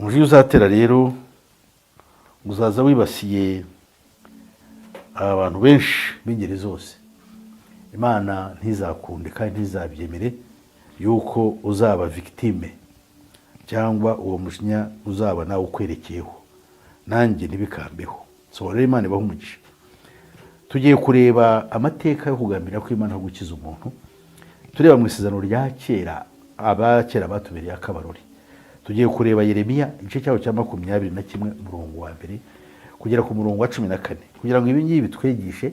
umujinya uzatera rero uzaza wibasiye abantu benshi b'ingeri zose. Imana ntizakunde kandi ntizabyemere yuko uzaba victime cyangwa uwo mujinya uzaba nawe ukwerekeyeho, nanjye ntibikambeho. So rero Imana ibaha umugisha. Tugiye kureba amateka yo kugambira ko Imana yo gukiza umuntu. Tureba mu isezerano rya kera, abakera batubereye akabarori. Tugiye kureba Yeremiya igice cyaho cya 21 umurongo wa mbere kugera ku murongo wa 14, kugira ngo ibi ngibi bitwegishe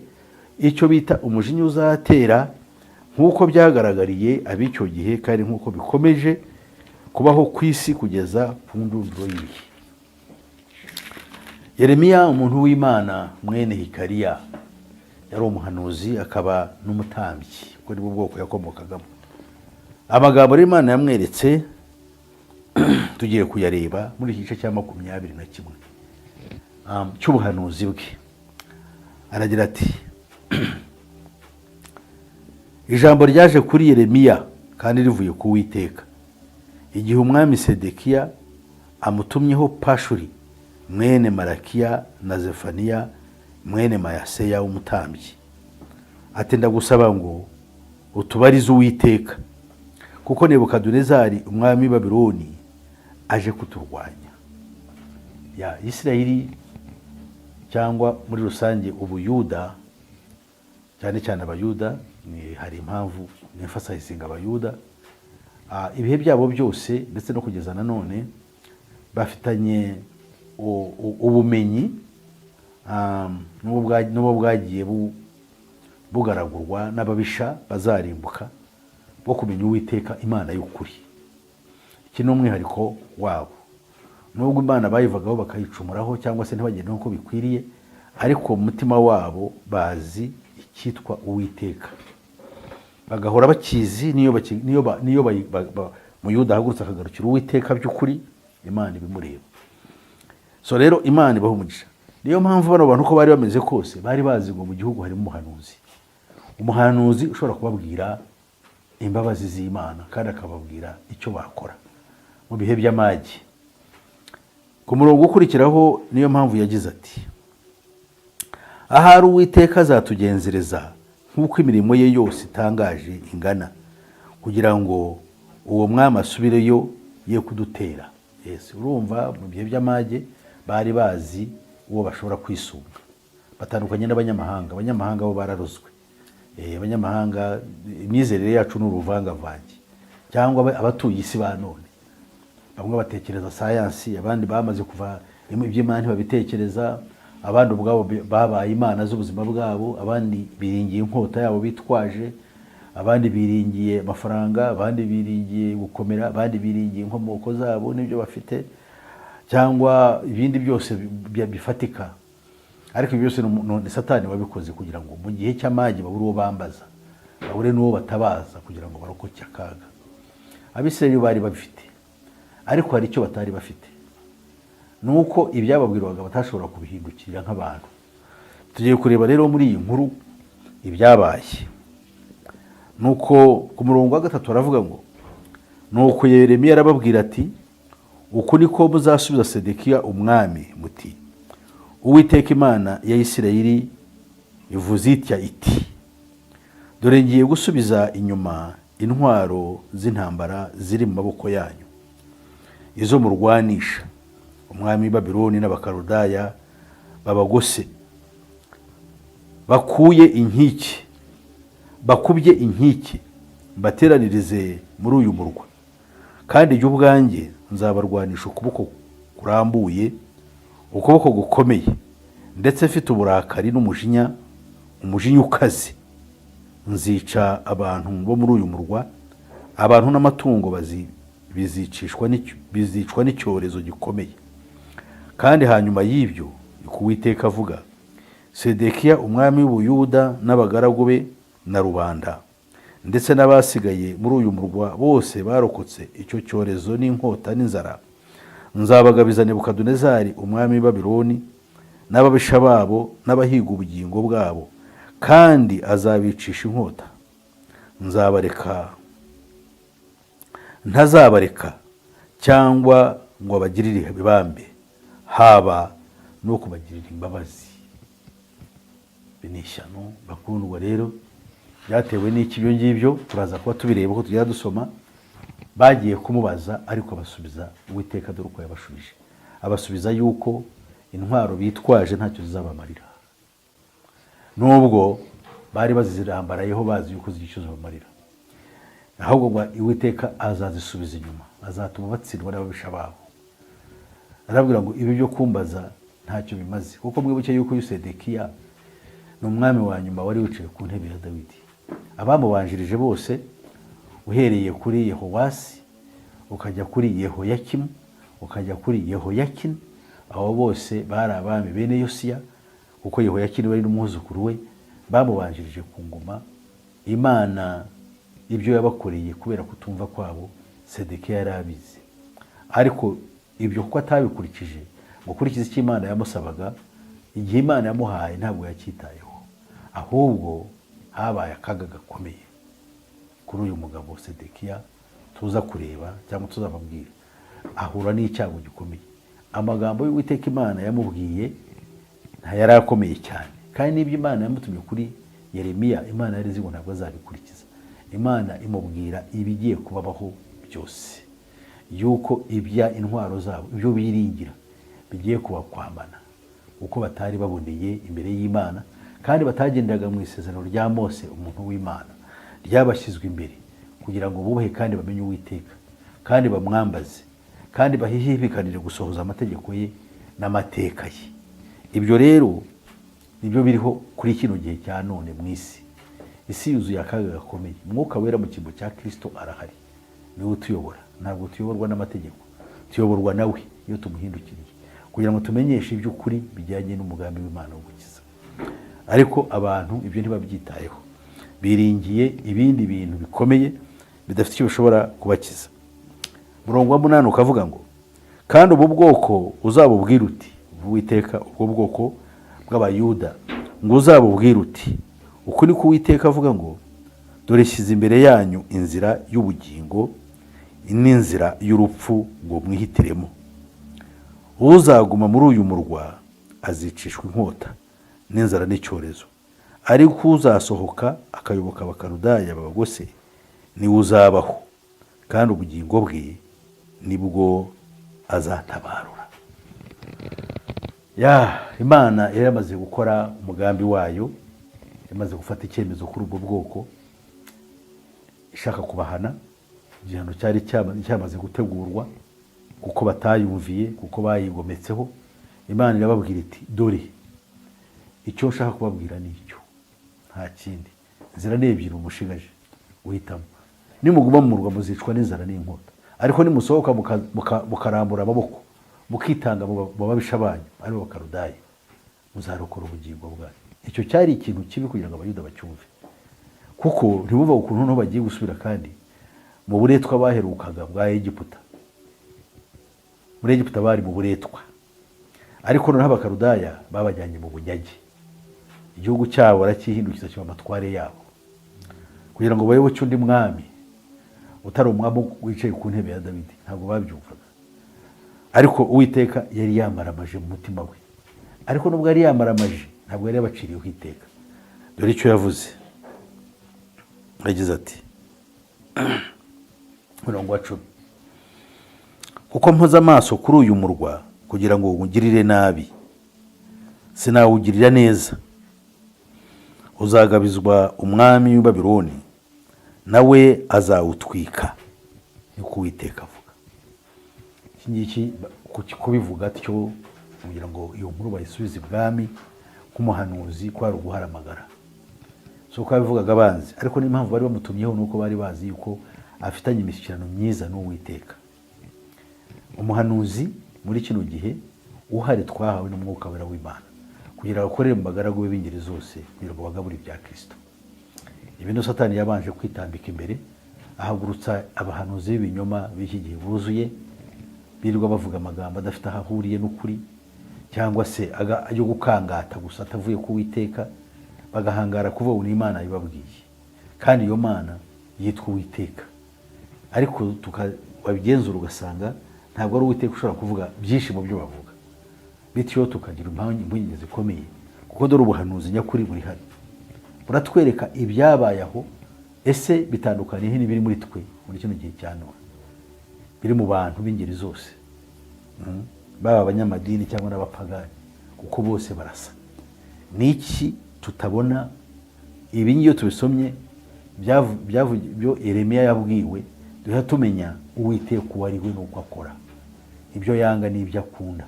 icyo bita umujinya uzatera, nk'uko byagaragariye ab'icyo gihe kandi nk'uko bikomeje kubaho ku isi kugeza ku ndunduro y'ibihe. Yeremiya umuntu w'Imana mwene Hikariya yari umuhanuzi akaba n'umutambyi, kuko nibwo bwoko yakomokagamo. Amagambo y'Imana yamweretse tugiye kuyareba muri iki gice cya 21 cy'ubuhanuzi bwe. Aragira ati ijambo ryaje kuri Yeremiya kandi rivuye ku Uwiteka igihe umwami Sedekiya amutumyeho Pashuri mwene Marakiya na Zefaniya mwene Mayaseya w'umutambyi, ati ndagusaba ngo utubarize Uwiteka, kuko Nebukadinezari umwami w'i Babuloni aje kuturwanya. Ya Isirayeli cyangwa muri rusange ubuyuda, cyane cyane abayuda, hari impamvu nemphasizing abayuda, ibihe byabo byose ndetse no kugeza nanone bafitanye ubumenyi n'ubwo bwagiye bugaragurwa n'ababisha bazarimbuka bwo kumenya Uwiteka Imana y'ukuri. Iki ni umwihariko wabo. Nubwo Imana bayivagaho bakayicumuraho cyangwa se ntibagende nk'uko bikwiriye, ariko mu mutima wabo bazi icyitwa Uwiteka, bagahora bakizi. niyo Muyuda ahagurutse akagarukira Uwiteka by'ukuri, Imana ibimureba. So rero Imana ibaha umugisha. Niyo mpamvu bano bantu uko bari bameze kose bari bazi ngo mu gihugu harimo umuhanuzi ushobora kubabwira imbabazi z'Imana kandi akababwira icyo bakora mu bihe by'amage. Ku murongo ukurikiraho niyo mpamvu yagize ati ahari Uwiteka azatugenzereza nk'uko imirimo ye yose itangaje ingana, kugira ngo uwo mwami asubireyo ye kudutera. Yes, urumva mu bihe by'amage bari bazi uwo bashobora kwisunga, batandukanye n'abanyamahanga. Abanyamahanga bo bararozwe. Abanyamahanga imyizerere yacu n'uruvangavange, cyangwa abatuye isi ba none. Bamwe batekereza sayansi, abandi bamaze kuva iby'Imana ntibabitekereza, abandi ubwabo babaye imana z'ubuzima bwabo, abandi biringiye inkota yabo bitwaje, abandi biringiye amafaranga, abandi biringiye gukomera, abandi biringiye inkomoko zabo n'ibyo bafite, cyangwa ibindi byose bifatika. Ariko ibyo byose ni Satani wabikoze kugira ngo mu gihe cy'amage babure uwo bambaza, babure n'uwo batabaza, kugira ngo barokoke akaga. Abisirayeli bari babifite, ariko hari icyo batari bafite, nuko ibyababwirwaga batashobora kubihindukira nk'abantu. Tugiye kureba rero muri iyi nkuru ibyabaye. Nuko ku murongo wa 3 aravuga ngo nuko Yeremiya arababwira ati uku niko muzasubiza Sedekiya umwami muti Uwiteka Imana ya Isirayeli ivuze itya iti dore ngiye gusubiza inyuma intwaro z'intambara ziri mu maboko yanyu, izo murwanisha umwami w'i Babuloni n'Abakaludaya babagose, bakubye inkike bateranirize muri uyu murwa, kandi jye ubwanjye nzabarwanisha ukuboko kurambuye, ukuboko gukomeye, ndetse mfite uburakari n'umujinya ukaze. Nzica abantu bo muri uyu murwa, abantu n'amatungo bizicwa n'icyorezo gikomeye. Kandi hanyuma y'ibyo niko Uwiteka avuga, Sedekiya umwami w'Ubuyuda n'abagaragu be na rubanda ndetse n'abasigaye muri uyu murwa bose barokotse icyo cyorezo n'inkota n'inzara, nzabagabiza Nebukadinezari umwami w'i Babuloni n'ababisha babo n'abahiga ubugingo bwabo, kandi azabicisha inkota. ntazabareka cyangwa ngo abagirire ibambe, haba no kubagirira imbabazi. Ni ishyano bakundwa rero, byatewe n'iki ibyo ngibyo turaza kuba tubireba ko tujya dusoma. Bagiye kumubaza ariko abasubiza Uwiteka dore uko yabashubije. Abasubiza yuko intwaro bitwaje ntacyo zizabamarira, nubwo bari bazirambarayeho bazi yuko zicyo zibamarira, ahubwo ngo Uwiteka azazisubiza inyuma, azatuma batsindwa n'ababisha babo. Arabwira ngo ibi byo kumbaza ntacyo bimaze, kuko mwibuke yuko Sedekiya ni umwami wa nyuma wari wicaye ku ntebe ya Dawidi. Abamubanjirije bose uhereye kuri Yehowasi ukajya kuri Yehoyakimu ukajya kuri Yehoyakini, abo bose bari abami bene Yosiya, kuko Yehoyakini wari n'umwuzukuru we. Bamubanjirije ku ngoma. Imana ibyo yabakoreye kubera kutumva kwabo Sedekiya yari abizi, ariko ibyo kuko atabikurikije ngo kurikiza icyo Imana yamusabaga, igihe Imana yamuhaye ntabwo yacyitayeho, ahubwo habaye akaga gakomeye kuri uyu mugabo Sedekiya tuza kureba cyangwa tuzababwira. Ahura n'icyago gikomeye. Amagambo y'Uwiteka Imana yamubwiye yari akomeye cyane, kandi n'ibyo Imana yamutumye kuri Yeremiya Imana yari izi ngo ntabwo azabikurikiza. Imana imubwira ibigiye kubabaho byose, yuko ibya intwaro zabo ibyo biringira bigiye kubakwamana, uko batari baboneye imbere y'Imana, kandi batagendaga mu isezerano rya Mose umuntu w'Imana ryabashyizwe imbere kugira ngo bubahe kandi bamenye Uwiteka kandi bamwambaze kandi bahihibikanire gusohoza amategeko ye n'amateka ye. Ibyo rero nibyo biriho kuri kino gihe cya none mu isi. Isi yuzuye akaga gakomeye. Mwuka wera mu cyimbo cya Kristo arahari, niwe utuyobora. Ntabwo tuyoborwa n'amategeko, tuyoborwa nawe iyo tumuhindukiriye, kugira ngo tumenyeshe iby'ukuri bijyanye n'umugambi w'Imana wo gukiza. Ariko abantu ibyo ntibabyitayeho, biringiye ibindi bintu bikomeye bidafite icyo bishobora kubakiza. Murongo wa 8 ukavuga ngo, kandi ubu bwoko uzabubwira uti, Uwiteka ubwo bwoko bw'Abayuda ngo uzabubwira uti, uko ni ko Uwiteka avuga ngo, dore shyize imbere yanyu inzira y'ubugingo n'inzira y'urupfu, ngo mwihitiremo. Uzaguma muri uyu murwa azicishwa inkota n'inzara n'icyorezo, ariko uzasohoka akayoboka Abakaludaya babagose niwe uzabaho, kandi ubugingo bwe nibwo azatabarura. Imana yari yamaze gukora umugambi wayo, yamaze gufata icyemezo kuri ubwo bwoko, ishaka kubahana. Igihano cyari cyamaze gutegurwa kuko batayumviye, kuko bayigometseho. Imana irababwira iti, dore icyo nshaka kubabwira ni icyo, nta kindi. Inzira ni ebyiri umushigaje uhitamo. Nimuguma mu murwa muzicwa n'inzara n'inkota, ariko nimusohoka mukarambura amaboko mukitanga mu babisha banyu ari bo Bakaludaya, muzarokora ubugingo bwanyu. Icyo cyari ikintu kibi kugira ngo Abayuda bacyumve, kuko ntibumva ukuntu no bagiye gusubira kandi mu buretwa baherukaga bwa Egiputa. Muri Egiputa bari mu buretwa, ariko noneho Abakaludaya babajyanye mu bunyage. Igihugu cyabo barakihindukiza kiba amatware yabo, kugira ngo bayoboke undi mwami utari umwami wicaye ku ntebe ya Dawidi. Ntabwo babyumvaga, ariko Uwiteka yari yamaramaje mu mutima we. Ariko nubwo yari yamaramaje, ntabwo yari yabaciriyeho iteka. Dore icyo yavuze, yagize ati, murongo wa 10, kuko mpoza amaso kuri uyu murwa kugira ngo ungirire nabi, sinawugirira neza. Uzagabizwa umwami w'i Babuloni, nawe azawutwika, niko Uwiteka avuga. Iki ngiki kubivuga atyo kugira ngo iyo nkuru bayisubize ibwami nk'umuhanuzi kwari uguharamagara. So ko babivugaga banzi, ariko n'impamvu bari bamutumyeho nuko bari bazi yuko afitanye imishyikirano myiza n'Uwiteka. Umuhanuzi muri kino gihe uhari twahawe n'Umwuka wera w'Imana kugira ngo akorere mu bagaragu be b'ingeri zose, kugira ngo bagabure ibya Kristo. Ibintu Satani yabanje kwitambika imbere, ahagurutsa abahanuzi b'ibinyoma b'iki gihe buzuye, birirwa bavuga amagambo adafite aho ahuriye n'ukuri, cyangwa se yo gukangata gusa atavuye ku Uwiteka, bagahangara kuvuga ngo Imana yibabwiye, kandi iyo Mana yitwa Uwiteka. Ariko tukabigenzura ugasanga ntabwo ari uwiteka ushobora kuvuga byinshi mu byo bavuga, bityo tukagira impungenge zikomeye, kuko dore ubuhanuzi nyakuri buri hano buratwereka ibyabaye aho. Ese bitandukaniye n'ibiri muri twe muri kino gihe cya none, biri mu bantu b'ingeri zose, baba abanyamadini cyangwa n'abapagani, kuko bose barasa. Niki tutabona? Ibi ngiyo tubisomye byo Yeremiya yabwiwe, duha tumenya uwiteka uwo ari we n'uko akora, ibyo yanga n'ibyo akunda,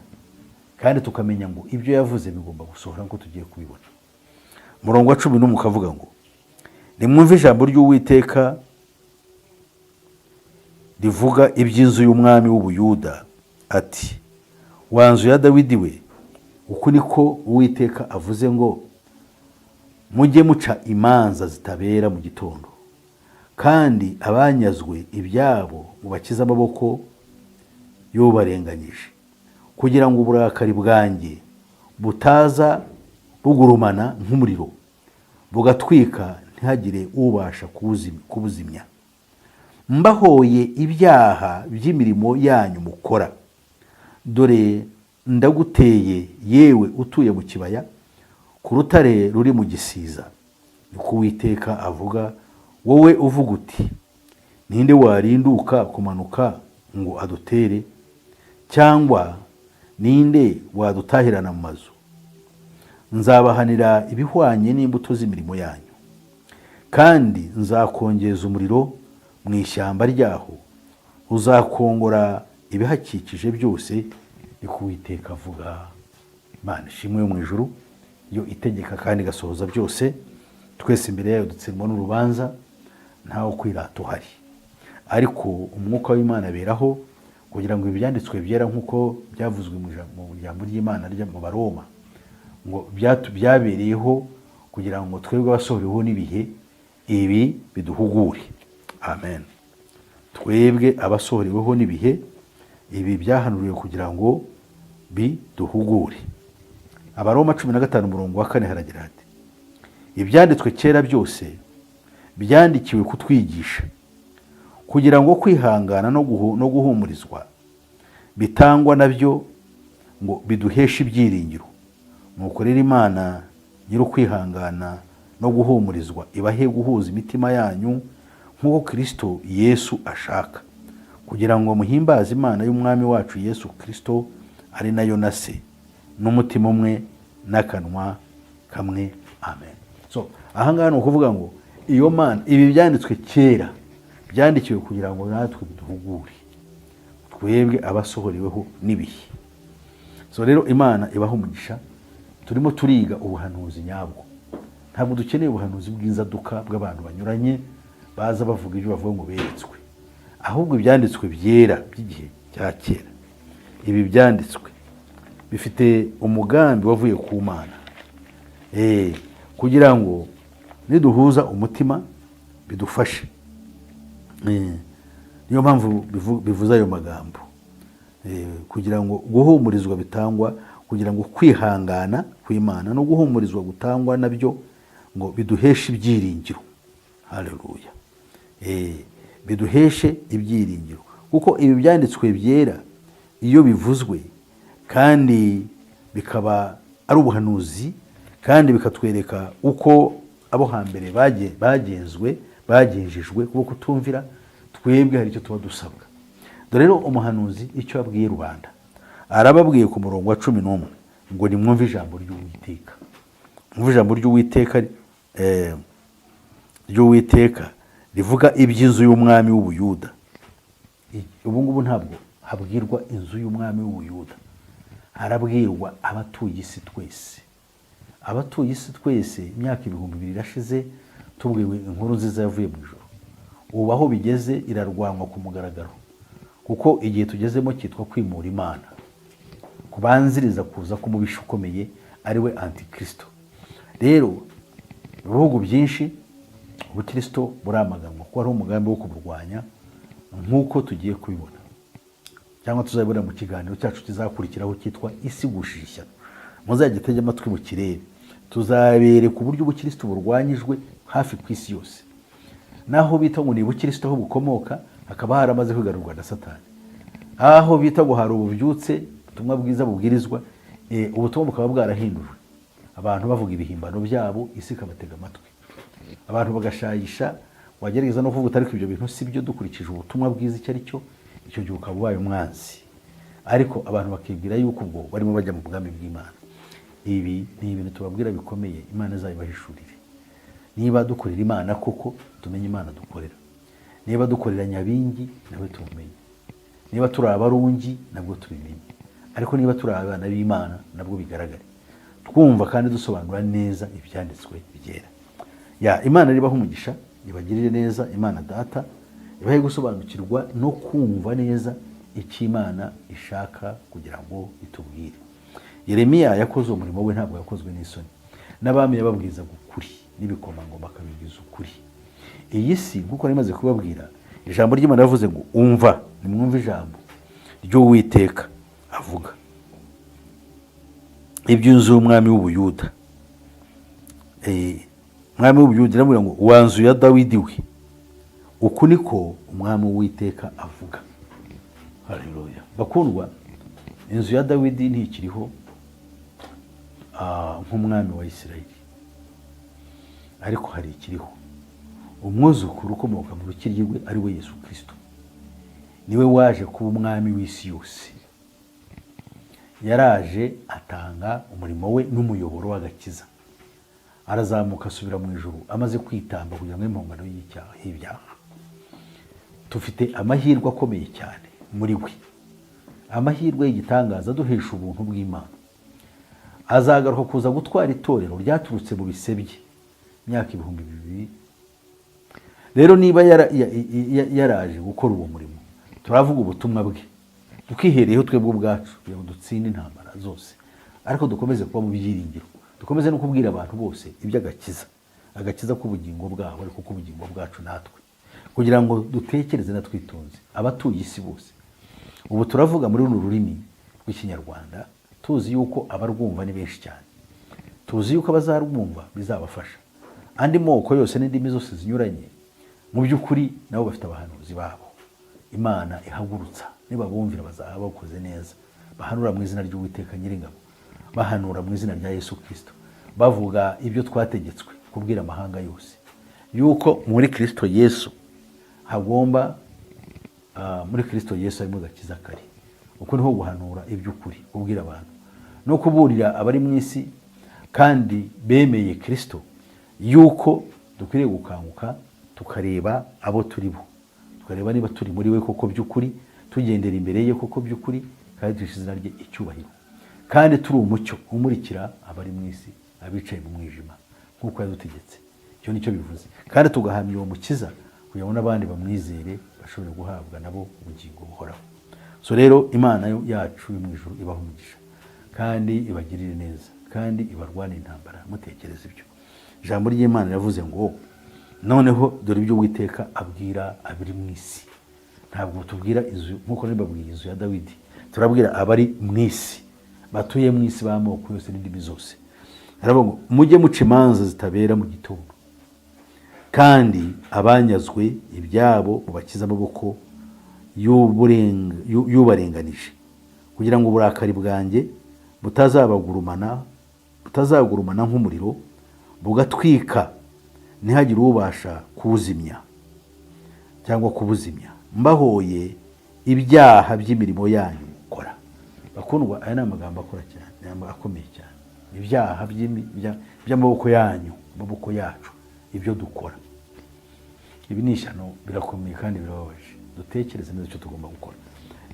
kandi tukamenya ngo ibyo yavuze bigomba gusohora nk'uko tugiye kubibona. Umurongo wa 11 ukavuga ngo nimwumve ijambo ry'Uwiteka rivuga iby'inzu y'umwami w'Ubuyuda ati, wa nzu ya Dawidi we, uku niko Uwiteka avuze ngo mujye muca imanza zitabera mu gitondo, kandi abanyazwe ibyabo mubakize amaboko y'ubarenganyije, kugira ngo uburakari bwanjye butaza bugurumana nk'umuriro bugatwika ntihagire ubasha kubuzimya. Mbahoye ibyaha by'imirimo yanyu mukora, dore ndaguteye yewe utuye mu kibaya, ku rutare ruri mu gisiza, niko Uwiteka avuga, wowe uvuga uti ninde warinduka kumanuka ngo adutere, cyangwa ninde wadutahirana mu mazu? Nzabahanira ibihwanye n'imbuto z'imirimo yanyu, kandi nzakongeza umuriro mu ishyamba ryaho, uzakongora ibihakikije byose, niko Uwiteka avuga. Imana ishimwe yo mu ijuru, yo itegeka kandi igasohoza byose. Twese imbere yayo dutsindwa n'urubanza, ntaho kwirata uhari, ariko umwuka w'Imana aberaho kugira ngo ibyanditswe byera nk'uko byavuzwe mu ijambo ry'Imana rya mu Baroma, ngo byabereyeho kugira ngo twebwe abasohoreweho n'ibihe ibi biduhugure. Amen. Twebwe abasohoreweho n'ibihe ibi byahanuriwe kugira ngo biduhugure. Abaroma 15 umurongo wa 4 haragira hati, ibyanditswe kera byose byandikiwe kutwigisha, kugira ngo kwihangana no guhumurizwa bitangwa nabyo ngo biduheshe ibyiringiro. Nuko rero Imana nyiri ukwihangana no guhumurizwa ibahe guhuza imitima yanyu nk'uko Kristo Yesu ashaka, kugira ngo muhimbaze Imana y'umwami wacu Yesu Kristo, ari nayo na se, n'umutima umwe n'akanwa kamwe. Amen. So ahangaha ni ukuvuga ngo iyo Mana, ibi byanditswe kera byandikiwe kugira ngo natwe biduhugure, twebwe abasohoreweho n'ibihe. So rero Imana ibaho umugisha. Turimo turiga ubuhanuzi nyabwo, ntabwo dukeneye ubuhanuzi bw'inzaduka bw'abantu banyuranye baza bavuga ibyo bavuga ngo beretswe, ahubwo ibyanditswe byera by'igihe cya kera. Ibi byanditswe bifite umugambi wavuye ku Mana, kugira ngo niduhuza umutima bidufashe. Niyo mpamvu bivuza ayo magambo, kugira ngo guhumurizwa bitangwa, kugira ngo kwihangana kw'Imana no guhumurizwa gutangwa nabyo ngo biduheshe ibyiringiro. Haleluya. Biduheshe ibyiringiro, kuko ibi byanditswe byera iyo bivuzwe kandi bikaba ari ubuhanuzi, kandi bikatwereka uko abo hambere bagejejwe kuko kutumvira, twebwe hari icyo tuba dusabwa. Dore rero umuhanuzi icyo abwiye rubanda, arababwiye ku murongo wa 11 ngo nimwumve ijambo ry'Uwiteka. Mwumve ijambo ry'Uwiteka rivuga iby'inzu y'umwami w'Ubuyuda. Ubu ngubu ntabwo habwirwa inzu y'umwami w'Ubuyuda, harabwirwa abatuye isi twese. Abatuye isi twese, imyaka 2000 irashize tubwiwe inkuru nziza yavuye mu ijuru. Ubu aho bigeze irarwanwa ku mugaragaro, kuko igihe tugezemo cyitwa kwimura Imana, kubanziriza kuza k'umubisha ukomeye ari we Antikristo. Rero mu bihugu byinshi ubukristo buramaganwa ko ari umugambi wo kuburwanya, nk'uko tugiye kubibona cyangwa tuzabibona mu kiganiro cyacu kizakurikiraho cyitwa isi gushira ishyano. Muzagitege amatwi mu kirere, tuzabereka uburyo ubukristo burwanyijwe hafi ku isi yose. Naho bita ngo ni ubukristo aho bukomoka, hakaba haramaze kwigarurwa na Satani. aho bita ngo hari ububyutse, ubutumwa bwiza bubwirizwa, ubutumwa bukaba bwarahinduwe, abantu bavuga ibihimbano byabo, isi ikabatega amatwi, abantu bagashayisha, wagerageza no kuvuga ariko ibyo bintu si byo dukurikije ubutumwa bwiza icyo ari cyo, icyo gihe ukaba ubaye umwanzi. Ariko abantu bakibwira yuko ubwo barimo bajya mu bwami bw'Imana. Ibi ni ibintu tubabwira bikomeye, Imana izabibahishurire. Niba dukorera Imana koko, tumenye Imana dukorera. Niba dukorera Nyabingi, nawe tumenye. Niba turi abarungi, nabwo tubimenye. Ariko niba turi abana b'Imana, nabwo bigaragare. Twumva kandi dusobanura neza ibyanditswe byera. Imana ribaho umugisha, ibagirire neza, Imana Data ibahe gusobanukirwa no kumva neza icyo Imana ishaka kugira ngo itubwire. Yeremiya yakoze umurimo we, ntabwo yakozwe n'isoni. N'abami yababwiza ukuri, n'ibikomangoma akabibwiza ukuri. Iyi si nkuko narimaze kubabwira, ijambo ry'Imana yavuze ngo umva, nimwumve ijambo ry'Uwiteka avuga iby'inzu y'umwami w'Ubuyuda. Umwami w'Ubuyuda aramubwira ngo wa nzu ya Dawidi we, uku niko umwami w'Uwiteka avuga. Haleluya. Bakundwa, inzu ya Dawidi ntikiriho nk'umwami wa Isirayeli, ariko hari ikiriho umwuzukuru ukomoka mu rukiryi rwe, ari we Yesu Kristo. Niwe waje kuba umwami w'isi yose. Yaraje atanga umurimo we n'umuyoboro w'agakiza, arazamuka asubira mu ijuru amaze kwitamba kugira ngo impongano y'ibyaha. Tufite amahirwe akomeye cyane muri we, amahirwe y'igitangaza duhesha ubuntu bw'Imana. Azagaruka kuza gutwara itorero ryaturutse mu bise bye imyaka 2000. Rero niba yaraje gukora uwo murimo, turavuga ubutumwa bwe tukihereyeho twebwe ubwacu kugira ngo dutsinde intambara zose, ariko dukomeze kuba mu byiringiro, dukomeze no kubwira abantu bose iby'agakiza, agakiza k'ubugingo bwabo ariko k'ubugingo bwacu natwe, kugira ngo dutekereze na twitonze abatuye isi bose. Ubu turavuga muri runo rurimi rw'Ikinyarwanda, tuzi yuko abarwumva ni benshi cyane, tuzi yuko abazarwumva bizabafasha. Andi moko yose n'indimi zose zinyuranye, mu by'ukuri nabo bafite abahanuzi babo Imana ihagurutsa, niba bumvira bazaba bakoze neza, bahanura mu izina ry'Uwiteka Nyiringabo, bahanura mu izina rya Yesu Kristo, bavuga ibyo twategetswe kubwira amahanga yose, yuko muri Kristo Yesu hagomba muri Kristo Yesu harimo agakiza kari. Uko niho guhanura iby'ukuri, kubwira abantu no kuburira abari mu isi kandi bemeye Kristo yuko dukwiriye gukanguka tukareba abo turi bo, tukareba niba turi muri we koko by'ukuri, tugendera imbere ye koko by'ukuri, kandi dushyize izina rye icyubahiro, kandi turi umucyo umurikira abari mu isi, abicaye mu mwijima nk'uko yadutegetse. Icyo nicyo bivuze, kandi tugahamya uwo mukiza kugira ngo n'abandi bamwizere bashobore guhabwa nabo ubugingo buhoraho. So rero Imana yacu yo mu ijuru ibaha umugisha, kandi ibagirire neza, kandi ibarwane intambara. Mutekereze ibyo ijambo ry'Imana yavuze ngo noneho dore ibyo Uwiteka abwira abiri mu isi. Ntabwo tubwira inzu nk'uko nibabwiye inzu ya Dawidi, turabwira abari mu isi, batuye mu isi b'amoko yose n'indimi zose. Aravuga ngo mujye muca imanza zitabera mu gitondo, kandi abanyazwe ibyabo mubakize amaboko y'ubarenganije, kugira ngo uburakari bwanjye butazagurumana nk'umuriro, bugatwika ntihagire ubasha kuwuzimya cyangwa kubuzimya. Mbahoye ibyaha by'imirimo yanyu mukora. Bakundwa, aya ni amagambo akora cyane, akomeye cyane. Ibyaha by'amaboko yanyu, amaboko yacu, ibyo dukora. Ibi ni ishyano, birakomeye kandi birababaje. Dutekereze neza icyo tugomba gukora.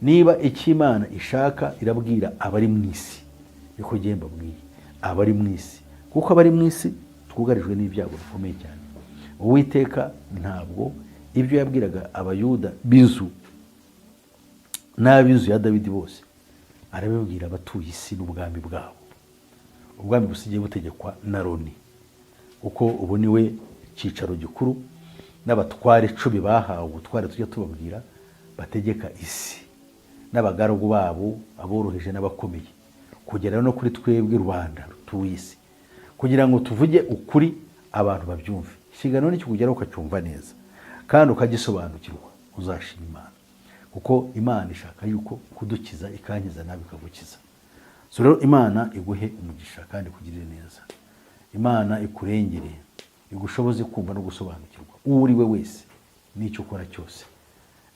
Niba icyo Imana ishaka irabwira abari mu isi, niko ngiye mbabwiye, abari mu isi, kuko abari mu isi twugarijwe n'ibyago bikomeye cyane. Uwiteka ntabwo ibyo yabwiraga abayuda b'inzu n'ab'inzu ya Dawidi bose arabibwira abatuye isi n'ubwami bwabo. Ubwami busigiye butegekwa na Roni, kuko ubu niwe cyicaro gikuru, n'abatware 10 bahawe ubutware tujya tubabwira bategeka isi, n'abagaragu babo aboroheje n'abakomeye, kugera no kuri twebwe rubanda rutuye isi, kugira ngo tuvuge ukuri abantu babyumve. Ikiganiro nicyo kugeraho ukacyumva neza kandi ukagisobanukirwa, uzashima Imana, kuko Imana ishaka yuko kudukiza ikankiza nawe ikagukiza. So rero Imana iguhe umugisha kandi kugirire neza. Imana ikurengere, igushoboze kumva no gusobanukirwa uwo uri we wese n'icyo ukora cyose.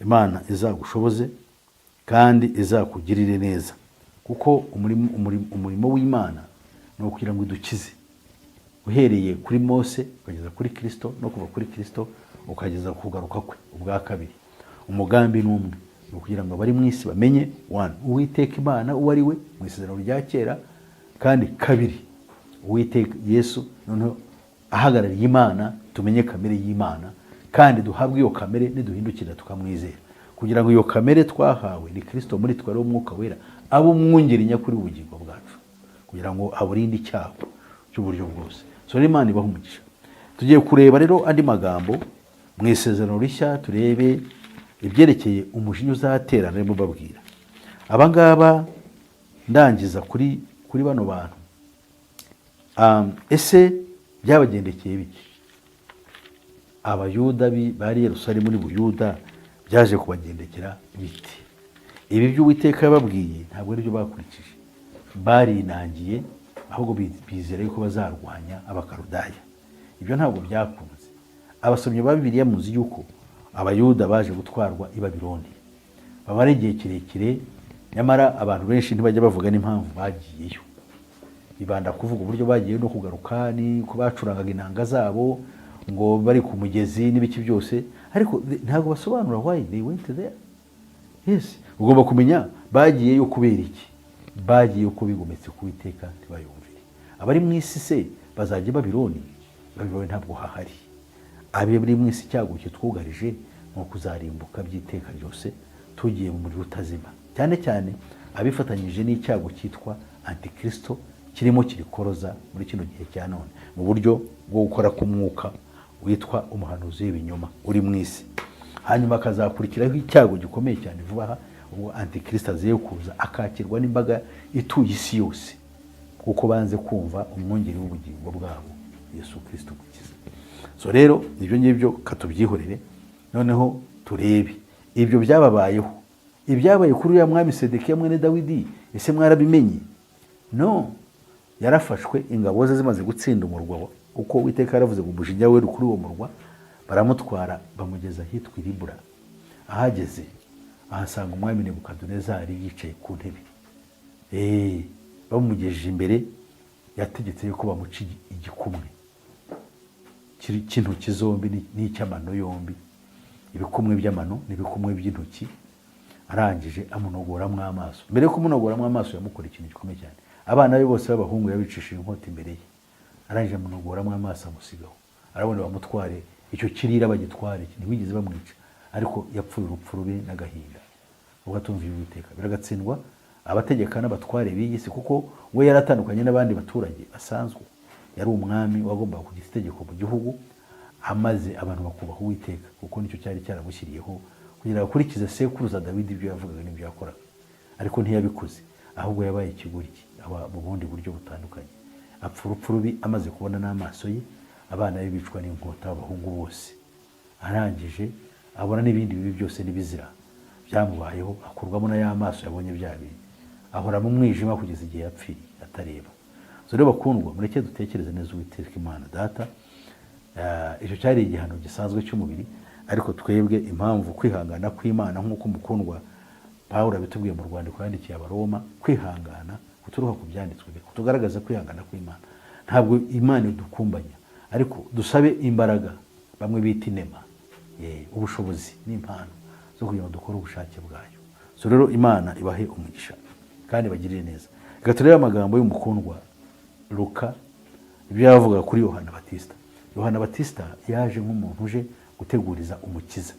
Imana izagushoboze kandi izakugirire neza, kuko umurimo w'Imana ni ukugira ngo idukize, uhereye kuri Mose ukageza kuri Kristo, no kuva kuri Kristo ukageza kugaruka kwe ubwa kabiri. Umugambi n'umwe, ni ukugira ngo abari mu isi bamenye Uwiteka Imana uwo ari we mu isezerano rya kera, kandi kabiri Uwiteka Yesu noneho ahagarariye Imana, tumenye kamere y'Imana kandi duhabwe iyo kamere niduhindukira tukamwizera, kugira ngo iyo kamere twahawe ni Kristo muri twe ari umwuka wera abo umwungeri nyakuri ubugingo bwacu, kugira ngo aburinde icyago cy'uburyo bwose. So Imana ibaha umugisha. Tugiye kureba rero andi magambo mu isezerano rishya, turebe ibyerekeye umujinya uzatera narimo babwira. Abangaba ndangiza kuri bano bantu. Ese byabagendekeye biki? Abayuda bari Yerusalemu muri Buyuda byaje kubagendekera biti? Ibi by'Uwiteka yababwiye ntabwo ari byo bakurikije, barinangiye ahubwo bizera yuko bazarwanya abakarudaya. Ibyo ntabwo byakunze. Abasomyi ba Bibiliya muzi yuko Abayuda baje gutwarwa i Babiloni, bamara igihe kirekire, nyamara abantu benshi ntibajya bavuga n'impamvu bagiyeyo. Ibanda kuvuga uburyo bagiye no kugaruka, ni ko bacurangaga inanga zabo ngo bari ku mugezi n'ibiki byose, ariko ntabwo basobanura why they went there. Yes, ugomba kumenya bagiyeyo kubera iki. Bagiyeyo ko bigometse ku Uwiteka ntibayumvire. Abari mu isi se bazajya Babiloni? Babiloni ntabwo hahari. Abari mu isi cyago kitwugarije nko kuzarimbuka by'iteka ryose, tugiye mu muriro utazima. Cyane cyane abifatanyije n'icyago cyitwa Antikristo kirimo kirikoroza muri kino gihe cya none, mu buryo bwo gukora k'umwuka witwa umuhanuzi w'ibinyoma uri mu isi. Hanyuma akazakurikiraho icyago gikomeye cyane vuba aha, ubwo Antikristo aziye kuza akakirwa n'imbaga ituye isi yose, kuko banze kumva umwungeri w'ubugingo bwabo Yesu Kristo gukiza. So rero ibyo ngibyo katubyihorere, noneho turebe ibyo byababayeho. Ibyabaye kuri ya mwami Sedekiya mwene Dawidi, ese mwarabimenye? No, yarafashwe, ingabo ze zimaze gutsinda umurwa, uko Uwiteka yaravuze ngo umujinya we kuri uwo murwa, baramutwara bamugeza hitwa i Ribula. Ahageze ahasanga umwami Nebukadinezari yicaye ku ntebe. Bamugejeje imbere, yategetse yuko bamuca igikumwe cy'intoki zombi n'icy'amano yombi, ibikumwe by'amano n'ibikumwe by'intoki. Arangije amunogoramo amaso. Mbere yo kumunogoramo amaso yamukora ikintu gikomeye cyane. Abana be bose b'abahungu yabicishije inkota imbere ye. Arangije amunogoramo amaso amusigaho. Arabona bamutware icyo kirira bagitware, ntibigeze bamwica, ariko yapfuye urupfu rubi n'agahinda. Ubwo atumviye Uwiteka biragatsindwa abategeka n'abatware b'iyisi, kuko we yaratandukanye n'abandi baturage basanzwe. Yari umwami wagombaga kugira itegeko mu gihugu, amaze abantu bakubaha Uwiteka, kuko nicyo cyari cyaramushyiriyeho kugira akurikize sekuruza Dawidi ibyo yavugaga n'ibyo yakoraga. Ariko ntiyabikoze, ahubwo yabaye ikigoryi mu bundi buryo butandukanye. Apfa urupfu rubi amaze kubona n'amaso ye abana be bicwa n'inkota, abahungu bose. Arangije abona n'ibindi bibi byose n'ibizira byamubayeho, akurwamo na ya maso yabonye bya bintu, ahora mu mwijima kugeza igihe yapfiriye atareba. So rero bakundwa, mureke dutekereze neza Uwiteka Imana Data. Icyo cyari igihano gisanzwe cy'umubiri, ariko twebwe impamvu kwihangana kw'Imana, nk'uko mukundwa Pawulo abitubwiye mu rwandiko yandikiye Abaroma, kwihangana kuturuka ku byanditswe, kutugaragaza kwihangana kw'Imana. Ntabwo Imana idukumbanya, ariko dusabe imbaraga, bamwe bita inema, ubushobozi n'impano zo kugira ngo dukore ubushake bwayo. So rero Imana ibahe umugisha kandi bagirire neza. Reka turebe amagambo y'umukundwa Luka, ibyo yavuga kuri Yohana Batista. Yohana Batista yaje nk'umuntu uje guteguriza umukiza.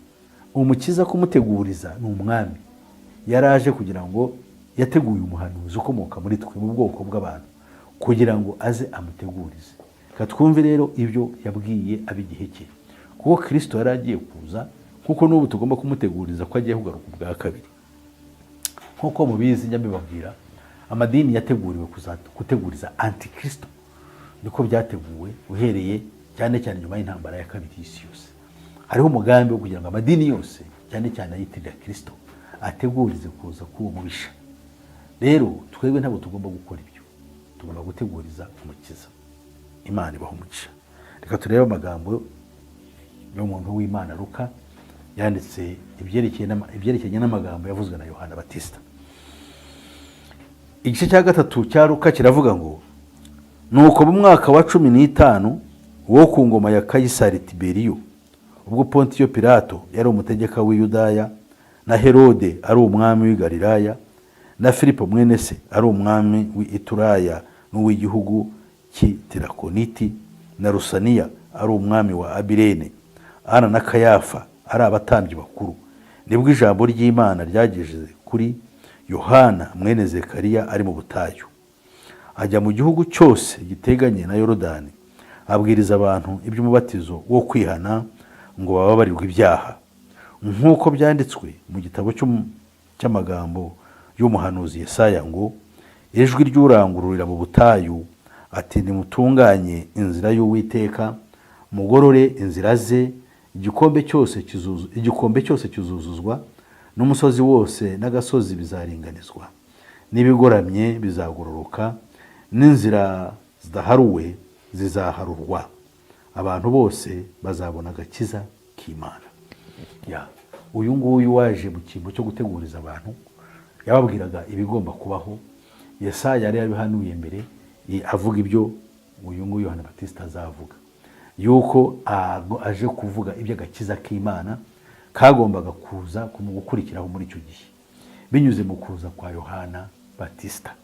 Umukiza kumuteguriza ni umwami. Yaraje kugira ngo yateguye umuhanuzi ukomoka muri twe mu bwoko bw'abantu, kugira ngo aze amutegurize. Katwumve rero ibyo yabwiye abigihe cye, kuko Kristo yari agiye kuza, kuko n'ubu tugomba kumuteguriza ko agiye kugaruka ubwa kabiri. Nk'uko mubizi njya mbibabwira, amadini yateguriwe guteguriza Antikristo. Niko byateguwe uhereye cyane cyane nyuma y'intambara ya kabiri y'isi yose. Hariho umugambi wo kugira ngo amadini yose cyane cyane ayitirira Kristo ategurize kuza k'uwo mubisha. Rero twebwe ntabwo tugomba gukora ibyo, tugomba guteguriza umukiza. Imana ibaho umugisha. Reka turebe amagambo y'umuntu w'Imana Luka yanditse ibyerekeranye n'amagambo yavuzwe na Yohana Batista. Igice cya 3 cya Luka kiravuga ngo, nuko mu mwaka wa 15 wo ku ngoma ya Kayisari Tiberiyo, ubwo Pontiyo Pilato yari umutegeka w'i Yudaya, na Herode ari umwami w'i Galilaya, na Filipo mwene se ari umwami w'i Ituraya n'uw'igihugu cy'Itirakoniti, na Rusaniya ari umwami wa Abirene, Ana na Kayafa ari abatambyi bakuru, nibwo ijambo ry'Imana ryageze kuri Yohana mwene Zekariya ari mu butayu. Ajya mu gihugu cyose giteganye na Yorodani, abwiriza abantu iby'umubatizo wo kwihana ngo bababarirwe ibyaha, nk'uko byanditswe mu gitabo cy'amagambo y'umuhanuzi Yesaya ngo, ijwi ry'urangururira mu butayu ati, nimutunganye inzira y'Uwiteka, mugorore inzira ze, igikombe cyose kizuzuzwa, n'umusozi wose n'agasozi bizaringanizwa, n'ibigoramye bizagororoka, n'inzira zidaharuwe zizaharurwa, abantu bose bazabona agakiza k'Imana. Uyu nguyu waje mu cyimbo cyo guteguriza abantu, yababwiraga ibigomba kubaho. Yesaya yari yabihanuye mbere, avuga ibyo uyu nguyu Yohana Batista azavuga, yuko aje kuvuga iby'agakiza k'Imana kagombaga kuza gukurikiraho muri icyo gihe binyuze mu kuza kwa Yohana Batista.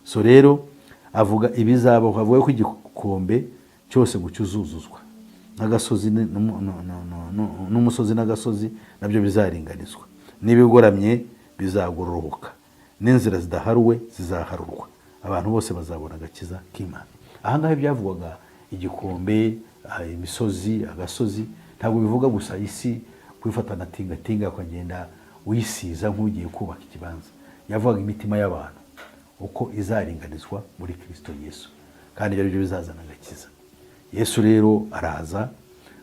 So rero avuga ibizabaho, avuga ko igikombe cyose cyuzuzuzwa, n'agasozi n'umusozi n'agasozi nabyo bizaringanizwa, n'ibigoramye bizagororoka, n'inzira zidaharuwe zizaharurwa, abantu bose bazabona agakiza k'Imana. Aha ngaha byavugwaga igikombe, imisozi, agasozi, ntabwo bivuga gusa isi kwifata na tingatinga ukagenda wisiza nk'ugiye kubaka ikibanza. Yavugaga imitima y'abantu uko izaringanizwa muri Kristo Yesu, kandi ibyo byo bizazana agakiza. Yesu rero araza,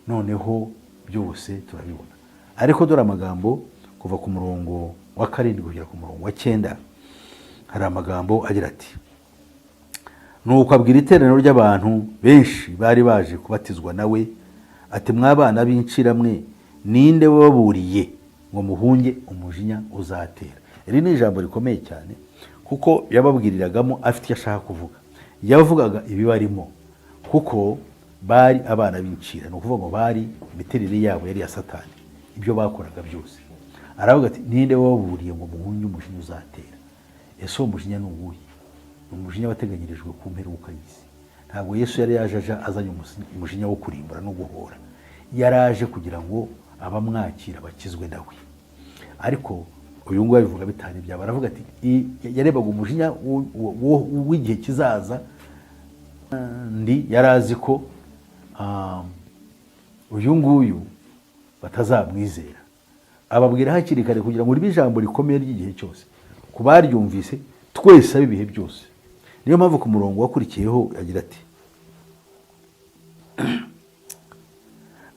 noneho byose turabibona. Ariko dore amagambo kuva ku murongo wa 7 kugera ku murongo wa 9, hari amagambo agira ati, nuko abwira iteraniro ry'abantu benshi bari baje kubatizwa nawe ati, mwabana b'inciramwe, ninde wababuriye ngo muhunge umujinya uzatera? Iri ni ijambo rikomeye cyane, kuko yababwiriragamo afite icyo ashaka kuvuga. Yavugaga ibibarimo, kuko bari abana b'incira, ni ukuvuga ngo bari imiterere yabo yari ya Satani, ibyo bakoraga byose. Aravuga ati, ninde wababuriye ngo muhunge umujinya uzatera? Ese uwo mujinya ni uwuhe? Umujinya wateganyirijwe ku mperuka y'isi. Ntabwo Yesu yari yaje azanye umujinya wo kurimbura no guhora, yaraje kugira ngo abamwakira bakizwe nawe. Ariko uyu nguyu abivuga bitari byaba, baravuga ati, yarebaga umujinya w'igihe kizaza, ndi yarazi ko uyu nguyu batazamwizera. Ababwira hakiri kare kugira ngo ribe ijambo rikomeye ry'igihe cyose, ku baryumvise twese ab'ibihe byose. Niyo mpamvu ku murongo wakurikiyeho agira ati,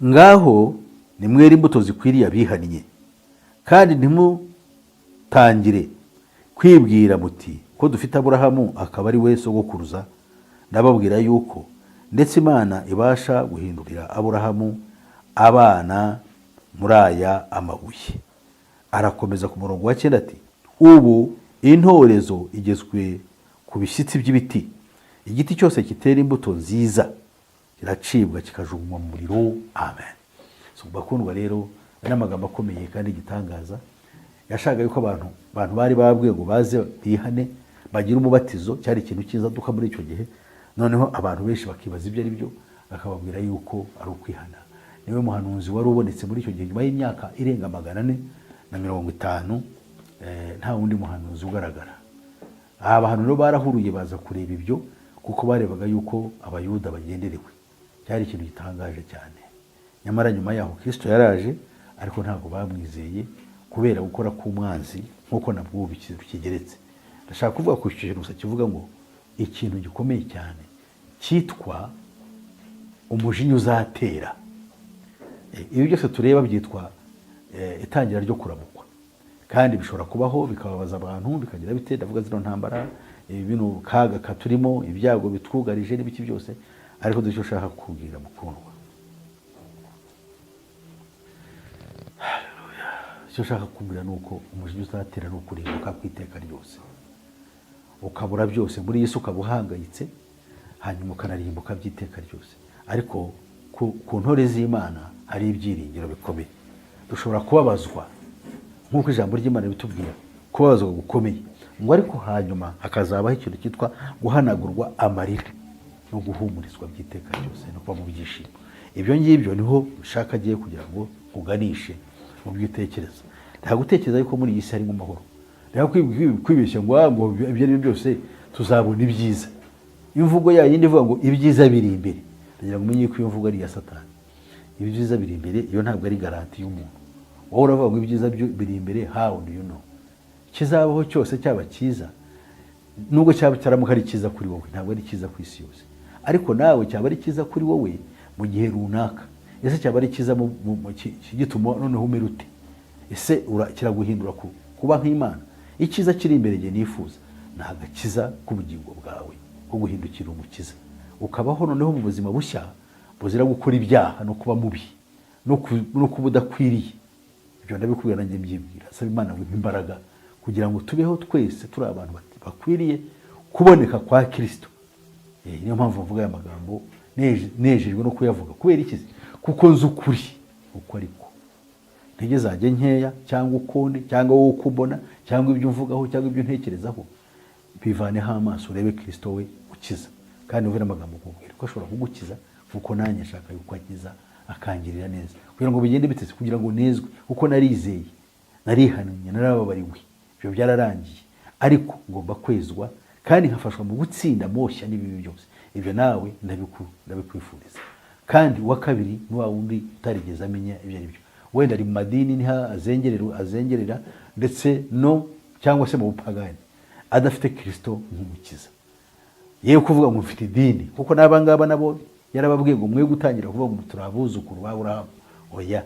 ngaho nimwere imbuto zikwiriye abihannye, kandi ntimutangire kwibwira muti ko dufite Aburahamu akaba ari we sogokuruza. Ndababwira yuko ndetse Imana ibasha guhindurira Aburahamu abana muri aya amabuye. Arakomeza ku murongo wa 9 ati, ubu intorezo igezwe ku bishyitsi by'ibiti, igiti cyose kitera imbuto nziza kiracibwa kikajugunywa mu muriro. Amen. Bakundwa rero, n'amagambo akomeye kandi igitangaza. Yashaka yuko abantu bari babwiye ngo baze bihane, bagira umubatizo, cyari ikintu cyiza duka muri icyo gihe. Noneho abantu benshi bakibaza ibyo ari byo, akababwira yuko ari ukwihana. Niwe muhanuzi wari ubonetse muri icyo gihe, nyuma y'imyaka irenga 450, nta wundi muhanuzi ugaragara. Abantu rero barahuruye baza kureba ibyo, kuko barebaga yuko abayuda bagenderewe. Cyari ikintu gitangaje cyane. Nyamara nyuma yaho Kristo yaraje, ariko ntabwo bamwizeye kubera gukora k'umwanzi, nk'uko nabwo bikigeretse. Ndashaka kuvuga ku kintu gusa kivuga ngo ikintu gikomeye cyane cyitwa umujinya uzatera. Ibi byose tureba byitwa itangira ryo kuramukwa. kandi bishobora kubaho bikababaza abantu bikagira bite, ndavuga zino ntambara, bino kaga katurimo, ibyago bitwugarije n'ibiki byose, ariko ducyo ushaka kubwira mukundwa, icyo ushaka kubwira ni uko umujinya uzatera ni ukurimbuka ku iteka ryose, ukabura byose muri Yesu, ukaba uhangayitse, hanyuma ukanarimbuka by'iteka ryose. Ariko ku ntore z'Imana hari ibyiringiro bikomeye. Dushobora kubabazwa nk'uko ijambo ry'Imana bitubwira, kubabazwa gukomeye, ngo ariko hanyuma hakazabaho ikintu cyitwa guhanagurwa amarira no guhumurizwa by'iteka ryose no kuba mu byishimo. Ibyo ngibyo niho ushaka agiye kugira ngo uganishe mu byo utekereza. Nta gutekereza yuko muri iyi si harimo amahoro, nta kwibeshya ngo ibyo ari byo byose tuzabona ibyiza. Imvugo yayindi ivuga ngo ibyiza biri imbere, ndagira ngo umenye ko iyo mvugo ari iya Satani. Ibyiza biri imbere, iyo ntabwo ari garanti y'umuntu. Wowe uravuga ngo ibyiza biri imbere, how do you know? Kizabaho cyose cyaba cyiza, nubwo cyaba cyaramuka ari cyiza kuri wowe, ntabwo ari cyiza ku isi yose. Ariko nawe cyaba ari cyiza kuri wowe mu gihe runaka. Ese cyaba ari cyiza gituma noneho umera ute? Ese kiraguhindura kuba nk'Imana? Icyiza kiri imbere gihe nifuza ni agakiza k'ubugingo bwawe, ko guhindukira umukiza, ukabaho noneho mu buzima bushya buzira gukora ibyaha no kuba mubi no kuba udakwiriye. Ibyo ndabikubwira nanjye mbyibwira. Saba Imana ngo imbaraga kugira ngo tubeho twese turi abantu bakwiriye kuboneka kwa Kristo. Niyo mpamvu mvuga aya magambo nejejwe no kuyavuga. Kubera iki? Kuko nzi ukuri uko ariko. Ntege zanjye nkeya cyangwa ukundi cyangwa wowe ukubona cyangwa ibyo mvugaho cyangwa ibyo ntekerezaho, bivaneho amaso urebe Kristo we ukiza. Kandi uve n'amagambo kubwira ko ashobora kugukiza, kuko nanjye nshaka yuko akiza akangirira neza, kugira ngo bigende bitese, kugira ngo nezwe, kuko narizeye, narihannye, narababariwe, ibyo byararangiye, ariko ngomba kwezwa kandi nkafashwa mu gutsinda moshya n'ibibi byose. Ibyo nawe ndabikwifuriza. Kandi uwa kabiri ni wa wundi utarigeze amenya ibyo ari byo, wenda ari mu madini niho azengerera ndetse no cyangwa se mu bupagani, adafite Kristo nk'umukiza. Yewe kuvuga ngo mfite idini, kuko n'abangaba nabo yarababwiye ngo mwe gutangira kuvuga ngo turabuzukuru ba Aburahamu. Oya,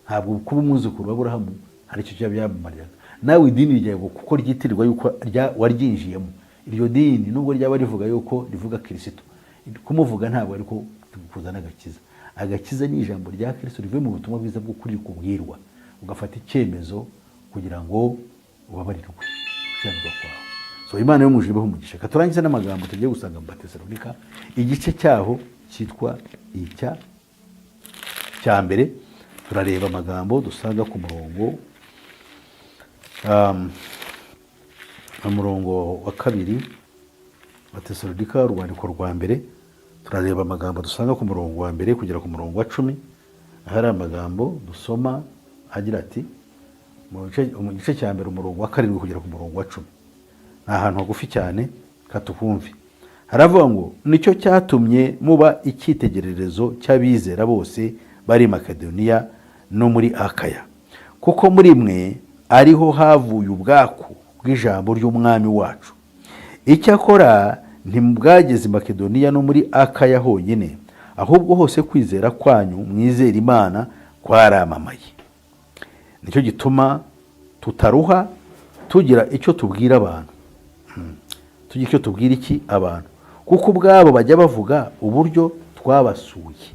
ntabwo kuba umwuzukuru wa Aburahamu hari icyo cyabyammarira. Nawe idini ryawe kuko ryitirirwa yuko waryinjiyemo, iryo dini nubwo ryaba rivuga yuko rivuga Kristo, kumuvuga ntabwo ariko kuzana agakiza. Agakiza ni ijambo rya Kristo rivuye mu butumwa bwiza bwo kuri kubwirwa, ugafata icyemezo kugira ngo ubabarirwe gukiranirwa kwawe. So Imana yo muje ibaho umugisha. Katurangize n'amagambo tugiye gusanga mu Batesalonika, igice cyaho cyitwa cya mbere. Turareba amagambo dusanga ku murongo wa kabiri, Batesalonika urwandiko rwa mbere. Turareba amagambo dusanga ku murongo wa mbere kugera ku murongo wa 10. Hari amagambo dusoma agira ati, mu gice cya mbere umurongo wa 7 kugera ku murongo wa 10. Ni ahantu hagufi cyane, katukumve. Haravuga ngo nicyo cyatumye muba icyitegererezo cy'abizera bose bari Makedoniya no muri Akaya, kuko muri mwe ariho havuye ubwaku bw'ijambo ry'umwami wacu. Icyakora ntimubwageze Makedoniya no muri Akaya honyine, ahubwo hose kwizera kwanyu mwizera Imana kwaramamaye. Nicyo gituma tutaruha tugira icyo tubwira abantu. Tugira icyo tubwira iki abantu? Kuko ubwabo bajya bavuga uburyo twabasuye,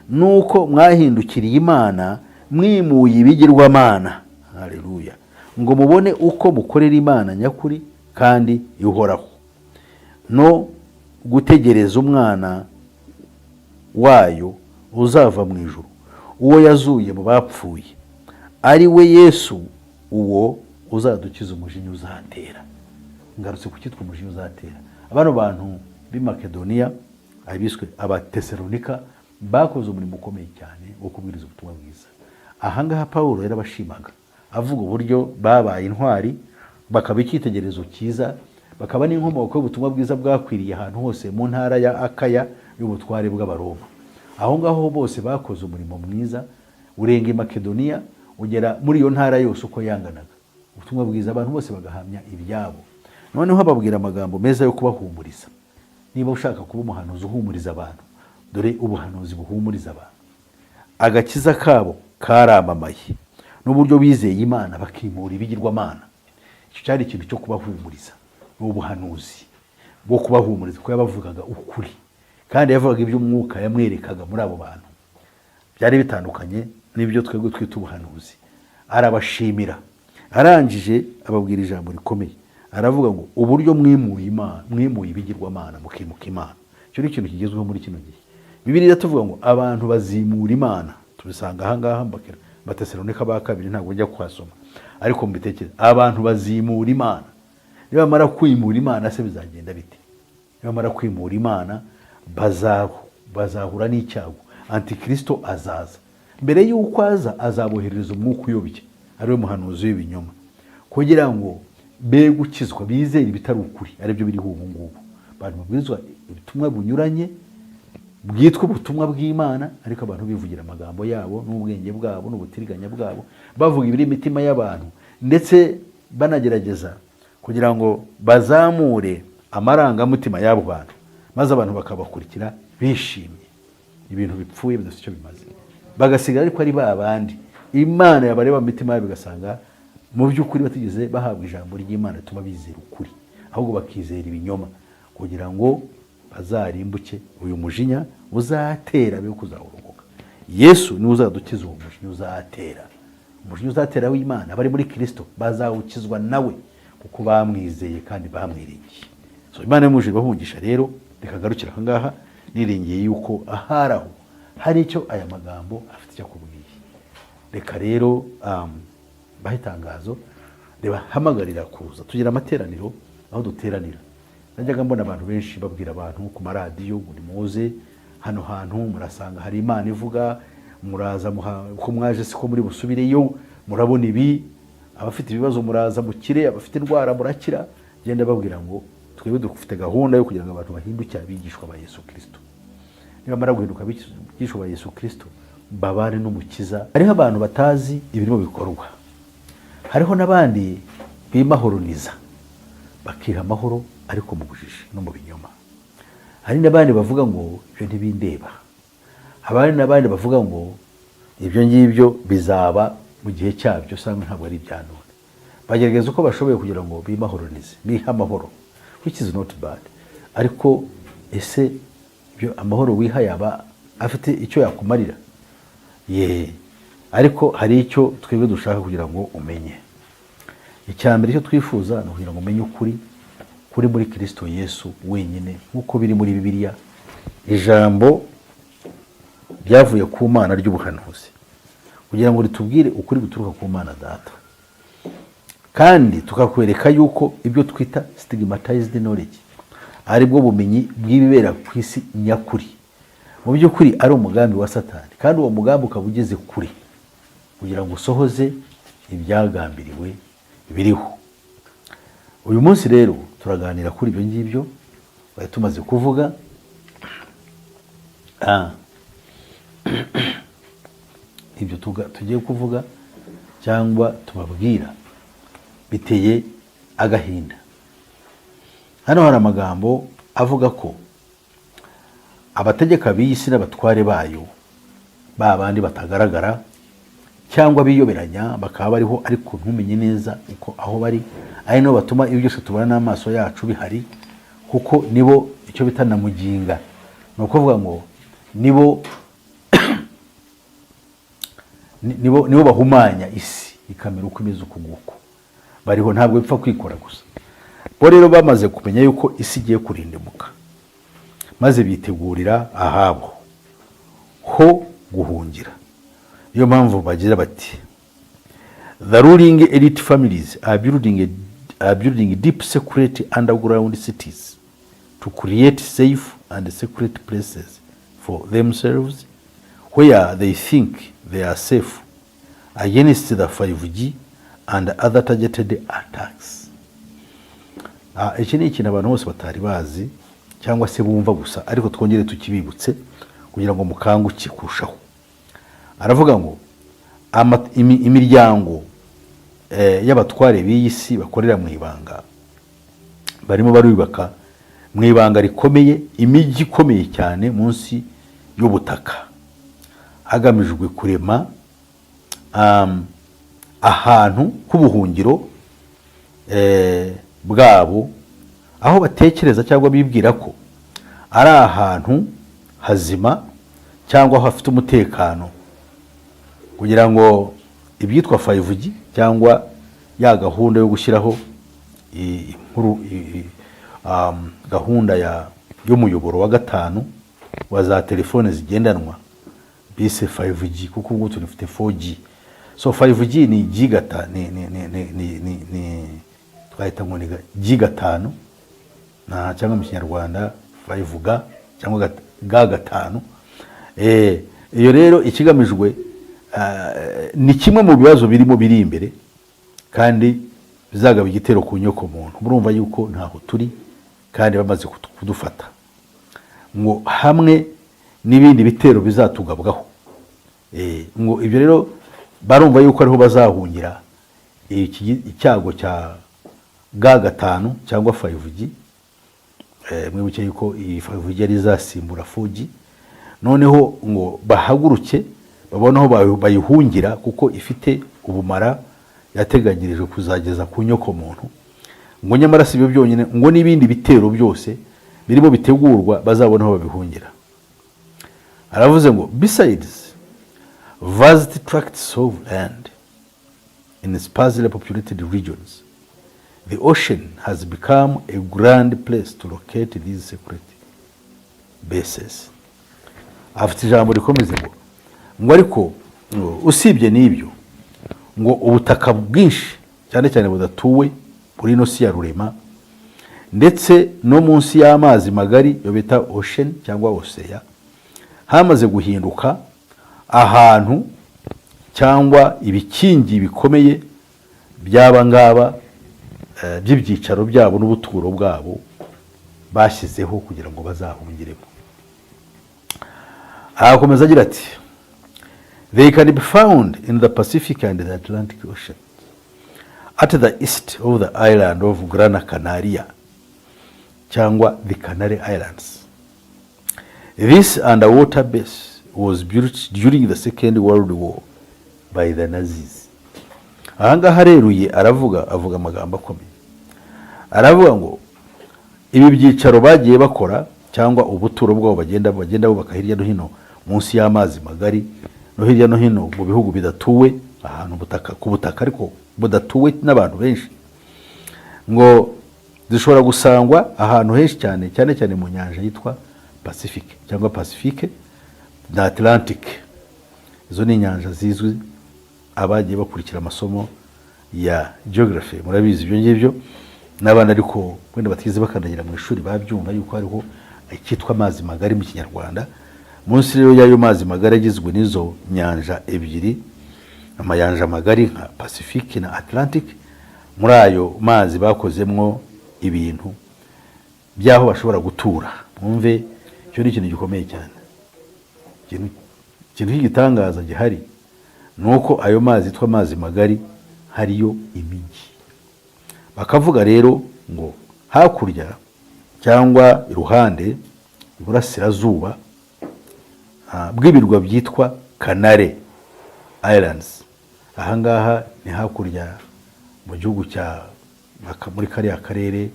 nuko mwahindukiriye Imana mwimuye ibigirwamana. Haleluya! Ngo mubone uko mukorera Imana nyakuri kandi ihoraho, no gutegereza umwana wayo uzava mu ijuru, uwo yazuye mu bapfuye, ari we Yesu, uwo uzadukiza umujinya uzatera. Ngarutse ku cyitwa umujinya uzatera. Abano bantu b'i Makedoniya, abiswe Abatesalonika, bakoze umurimo ukomeye cyane wo kubwiriza ubutumwa bwiza. Ahangaha Pawulo yarabashimaga, avuga uburyo babaye intwari, bakaba icyitegererezo cyiza, bakaba n'inkomoko y'ubutumwa bwiza bwakwiriye ahantu hose mu ntara ya Akaya y'ubutware bw'Abaroma. Aho ngaho bose bakoze umurimo mwiza, urenga i Makedoniya ugera muri iyo ntara yose uko yanganaga. Ubutumwa bwiza abantu bose bagahamya ibyabo. Noneho bababwira amagambo meza yo kubahumuriza. Niba ushaka kuba umuhanuzi uhumuriza abantu, dore ubuhanuzi buhumuriza abantu. Agakiza kabo karamamaye, n'uburyo bizeye Imana bakimura ibigirwamana. Icyo cyari ikintu cyo kubahumuriza, n'ubuhanuzi bwo kubahumuriza, ko yabavugaga ukuri kandi yavugaga iby'umwuka yamwerekaga muri abo bantu. Byari bitandukanye n'ibyo twebwe twita ubuhanuzi. Arabashimira, arangije ababwira ijambo rikomeye, aravuga ngo uburyo mwimuye ibigirwamana mukimuka Imana. Icyo ni ikintu kigezweho muri kino gihe. Bibiliya tuvuga ngo abantu bazimura Imana, tubisanga ahangaha Batesalonika ba kabiri, ntabwo njya kuhasoma, ariko mbitekereza abantu bazimura Imana. Nibamara kwimura Imana se bizagenda bite? Nibamara kwimura Imana bazahura n'icyago. Antikristo azaza. Mbere y'uko azaboherereza umwuka uyobye, ari we muhanuzi w'ibinyoma, kugira ngo be gukizwa, bizere ibitari ukuri, aribyo biriho ubu ngubu. Abantu babwirizwa ubutumwa bunyuranye bwitwa ubutumwa bw'Imana, ariko abantu bivugira amagambo yabo n'ubwenge bwabo n'ubutiriganya bwabo, bavuga ibiri imitima y'abantu, ndetse banagerageza kugira ngo bazamure amarangamutima y'abo bantu, maze abantu bakabakurikira bishimye. Ibintu bipfuye bidafite icyo bimaze, bagasigara ariko ari ba bandi Imana yabareba mu mitima yabo, igasanga mu by'ukuri batigeze bahabwa ijambo ry'Imana tuba bizera ukuri, ahubwo bakizera ibinyoma, kugira ngo bazarimbuke. Uyu mujinya uzatera be kuzawurokoka. Yesu niwe uzadukiza uwo mujinya uzatera. Umujinya uzatera w'Imana, abari muri Kristo bazawukizwa nawe, kuko bamwizeye kandi bamwiringiye. So Imana yamuje bahungisha rero, rekagarukira aha ngaha niringiye yuko aharaho hari icyo aya magambo afite icyo kubwiye. Reka rero bahe itangazo, reba hamagarira kuza tugira amateraniro aho duteranira. Najyaga mbona abantu benshi babwira abantu ku maradiyo ngo nimuze hano hantu, murasanga hari Imana ivuga, muraza ko mwaje siko muri busubireyo, murabona ibi, abafite ibibazo muraza mukire, abafite indwara murakira. Genda babwira ngo twebwe dufite gahunda yo kugira ngo abantu bahindukire abigishwa ba Yesu Kristo. Nibamara guhinduka abigishwa ba Yesu Kristo, babane n'umukiza. Hariho abantu batazi ibirimo bikorwa, hariho n'abandi bimahoroniza bakiha amahoro ariko mu bujiji no mu binyoma. Hari n'abandi bavuga ngo ibyo ntibindeba, abandi n'abandi bavuga ngo ibyo ngibyo bizaba mu gihe cyabyo, usanga ntabwo ari ibya none. Bagerageza uko bashoboye kugira ngo bimahoronize, bihe amahoro, which is not bad. Ariko ese ibyo amahoro wiha yaba afite icyo yakumarira? Ariko hari icyo twebwe dushaka kugira ngo umenye. Icyambere cyo twifuza no kugira ngo umenye ukuri kuri muri Kristo Yesu wenyine, nkuko biri muri Bibiliya, ijambo byavuye ku Mana ry'ubuhanuzi, kugira ngo ritubwire ukuri guturuka ku Mana Data, kandi tukakwereka yuko ibyo twita stigmatized knowledge ari bwo bumenyi bw'ibibera ku isi nyakuri, mu by'ukuri ari umugambi wa Satani, kandi uwo mugambi ukaba ugeze kure kugira ngo usohoze ibyagambiriwe biriho. Uyu munsi rero turaganira kuri ibyo ngibyo bari tumaze kuvuga. Ibyo tugiye kuvuga cyangwa tubabwira biteye agahinda. Hano hari amagambo avuga ko abategeka b'isi n'abatware bayo, ba bandi batagaragara cyangwa biyoberanya, bakaba bariho ariko ntumenye neza uko aho bari, ari no batuma ibyo byose tubona n'amaso yacu bihari, kuko nibo icyo bita na muginga. Ni ukuvuga ngo nibo bahumanya isi ikamera uko imeze uku nguku. Bariho, ntabwo bipfa kwikora gusa. Bo rero bamaze kumenya yuko isi igiye kurindimuka, maze bitegurira ahabo ho guhungira. Niyo mpamvu bagira bati, the ruling elite families are building deep secret underground cities to create safe and secret places for themselves where they think they are safe against the 5G and other targeted attacks. Iki ni ikintu abantu bose batari bazi cyangwa se bumva gusa, ariko twongere tukibibutse kugira ngo mukanguke kurushaho. Aravuga ngo imiryango y'abatware b'isi bakorera mu ibanga, barimo barubaka mu ibanga rikomeye imijyi ikomeye cyane munsi y'ubutaka, hagamijwe kurema ahantu h'ubuhungiro bwabo, aho batekereza cyangwa bibwira ko ari ahantu hazima cyangwa aho hafite umutekano, kugira ngo ibyitwa 5G cyangwa ya gahunda yo gushyiraho gahunda y'umuyoboro wa 5 wa za telefone zigendanwa bise 5G, kuko ubu tunafite 4G. So 5G ni gigata ni twahita ngo ni gigatanu na cyangwa mu Kinyarwanda 5G cyangwa G5. Iyo rero ikigamijwe ni kimwe mu bibazo birimo biri imbere kandi bizagaba igitero ku nyoko muntu. Murumva yuko ntaho turi kandi bamaze kudufata ngo hamwe n'ibindi bitero bizatugabwaho. Ngo ibyo rero barumva yuko ariho bazahungira icyago cya G5 cyangwa 5G. Mwibuke yuko iyi 5G ari izasimbura 4G. Noneho ngo bahaguruke babona aho bayihungira, kuko ifite ubumara yateganyirijwe kuzageza ku nyoko muntu. Ngo nyamara si byo byonyine, ngo n'ibindi bitero byose birimo bitegurwa bazabona aho babihungira. Aravuze ngo besides vast tracts of land in sparsely populated regions, the ocean has become a grand place to locate these secret bases. Afite ijambo rikomeze ngo ariko usibye n'ibyo, ngo ubutaka bwinshi cyane cyane budatuwe muri no si ya rurema ndetse no munsi y'amazi magari yo bita ocean cyangwa ocean, hamaze guhinduka ahantu cyangwa ibikingi bikomeye byaba ngaba by'ibyicaro byabo n'ubuturo bwabo bashyizeho kugira ngo bazahungiremo. Akomeza agira ati, they can be found in the Pacific and the Atlantic Ocean, at the east of the island of Gran Canaria cyangwa the Canary Islands. This underwater base was built during the Second World War by the Nazis. Ahangaha reruye avuga amagambo akomeye. Aravuga ngo ibi byicaro bagiye bakora cyangwa ubuturo bwabo bagenda bubaka hirya no hino munsi y'amazi magari no hirya no hino mu bihugu bidatuwe, ahantu ku butaka ariko budatuwe n'abantu benshi, ngo zishobora gusangwa ahantu henshi cyane cyane mu nyanja yitwa Pacific cyangwa Pacifique na Atlantic. Izo ni inyanja zizwi abagiye bakurikira amasomo ya geography, murabizi ibyo ngibyo n'abana ariko wenda batize bakandagira mu ishuri babyumva yuko hariho ikitwa amazi magari mu Kinyarwanda. Munsi rero y'ayo mazi magari agizwe n'izo nyanja ebyiri, amayanja magari nka Pacific na Atlantic. Muri ayo mazi bakozemwo ibintu byaho bashobora gutura. Mwumve cyo ni ikintu gikomeye cyane. Ikintu cy'igitangaza gihari nuko ayo mazi yitwa amazi magari hariyo imijyi. Bakavuga rero ngo hakurya cyangwa iruhande iburasirazuba bw'ibirwa byitwa Canary Islands, ahangaha ni hakurya mu gihugu cya muri kariya karere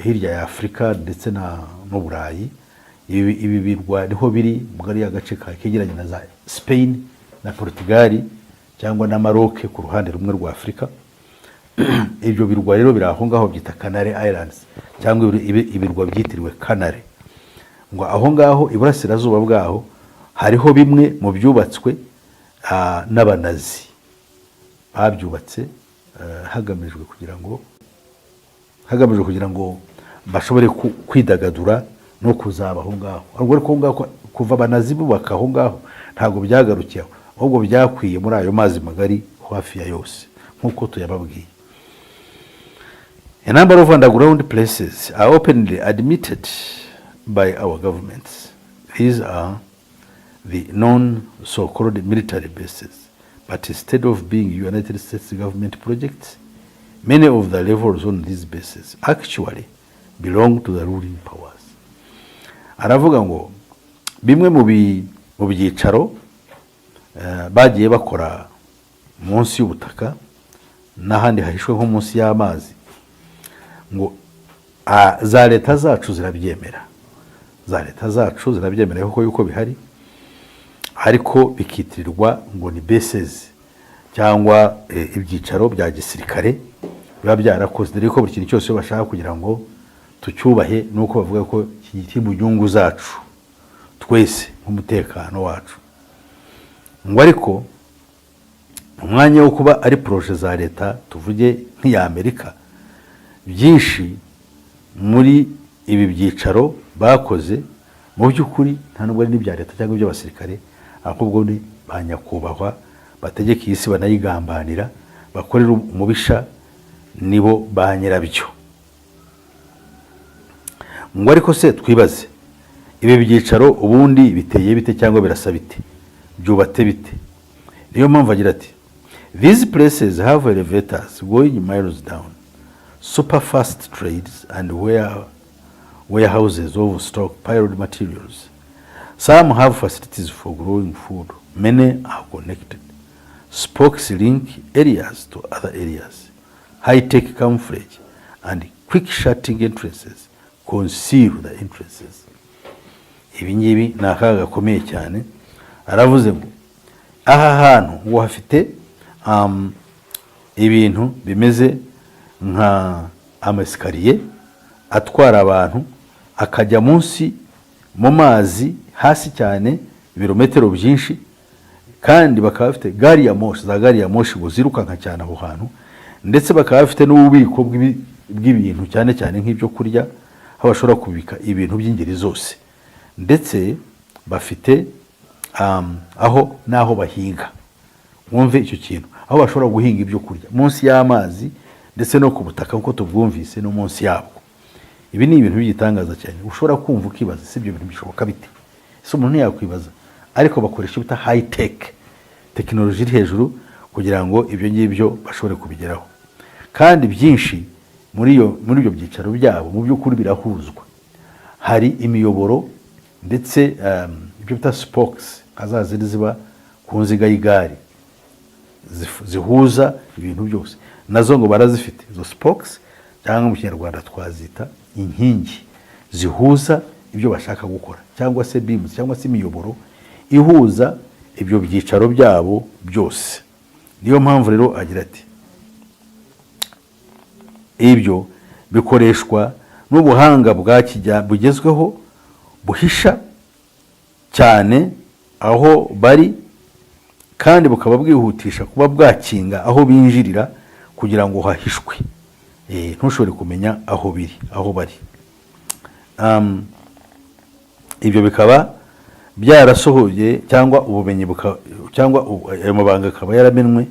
hirya ya Afrika ndetse no Burayi. Ibi birwa niho biri mu kariya gace kegeranye na za Spain na Portugal cyangwa na Maroc ku ruhande rumwe rwa Afrika. Ibyo birwa rero biri aho ngaho byita Canary Islands cyangwa ibirwa byitiriwe Canary. Ngo aho ngaho iburasirazuba bwaho hariho bimwe mu byubatswe n'abanazi, babyubatse hagamijwe kugira ngo bashobore kwidagadura no kuzaba aho ngaho. Ariko kuva abanazi bubaka aho ngaho ntago byagarukiyeho, ahubwo byakwiye muri ayo mazi magari hafi ya yose nkuko tuyababwiye. A number of underground places are openly admitted by our governments. These are the non-so-called military bases, but instead of being United States government projects, many of the levels on these bases actually belong to the ruling powers. Aravuga ngo bimwe mu byicaro bagiye bakora munsi y'ubutaka n'ahandi hahishwe nko munsi y'amazi, ngo za leta zacu zirabyemera, za leta zacu zirabyemera yuko bihari, ariko bikitirirwa ngo ni bases cyangwa ibyicaro bya gisirikare biba byarakoze, dore ko buri kintu cyose bashaka kugira ngo tucyubahe, nuko bavuga ko kiri mu nyungu zacu twese nk'umutekano wacu. Ngo ariko umwanya wo kuba ari proje za leta, tuvuge nk'iya Amerika, byinshi muri ibi byicaro bakoze mu by'ukuri nta nubwo ari n'ibya leta cyangwa iby'abasirikare, ahubwo ni ba nyakubahwa bategeka iyi si banayigambanira, bakorera umubisha, nibo ba nyirabyo. Ngo ariko se twibaze, ibi byicaro ubundi biteye bite cyangwa birasa bite, byubate bite? Niyo mpamvu agira ati these places have elevators going miles down, super fast trades and warehouses of stockpiled materials. Some have facilities for growing food, many are connected. Spokes link areas to other areas. High-tech camouflage and quick shutting entrances conceal the entrances. Ibi ngibi ni akaga gakomeye cyane. Aravuze ngo aha hantu ngo hafite ibintu bimeze nka amasikariye atwara abantu akajya munsi mu mazi hasi cyane ibirometero byinshi, kandi bakaba bafite gari ya moshi, za gari ya moshi ngo zirukanka cyane aho hantu, ndetse bakaba bafite n'ububiko bw'ibintu cyane cyane nk'ibyo kurya, aho bashobora kubika ibintu by'ingeri zose, ndetse bafite aho naho bahinga. Mwumve icyo kintu, aho bashobora guhinga ibyo kurya munsi y'amazi ndetse no ku butaka nk'uko tubwumvise no munsi yabwo. Ibi ni ibintu by'igitangaza cyane, ushobora kumva ukibaza si ibyo bintu bishoboka bite? Ese umuntu yakwibaza, ariko bakoresha bita high tech, tekinoloji iri hejuru kugira ngo ibyo ngibyo bashobore kubigeraho. Kandi byinshi muri ibyo byicaro byabo mu by'ukuri birahuzwa, hari imiyoboro ndetse ibyo bita spokes azaziri ziba ku nziga y'igare zihuza ibintu byose, nazo ngo barazifite izo spokes, cyangwa mu Kinyarwanda twazita inkingi zihuza ibyo bashaka gukora, cyangwa se beams cyangwa se imiyoboro ihuza ibyo byicaro byabo byose. Niyo mpamvu rero agira ati ibyo bikoreshwa n'ubuhanga bugezweho buhisha cyane aho bari, kandi bukaba bwihutisha kuba bwakinga aho binjirira kugira ngo hahishwe, ntushobore kumenya aho bari. Ibyo bikaba byarasohoye cyangwa ubumenyi cyangwa ayo mabanga akaba yaramenwe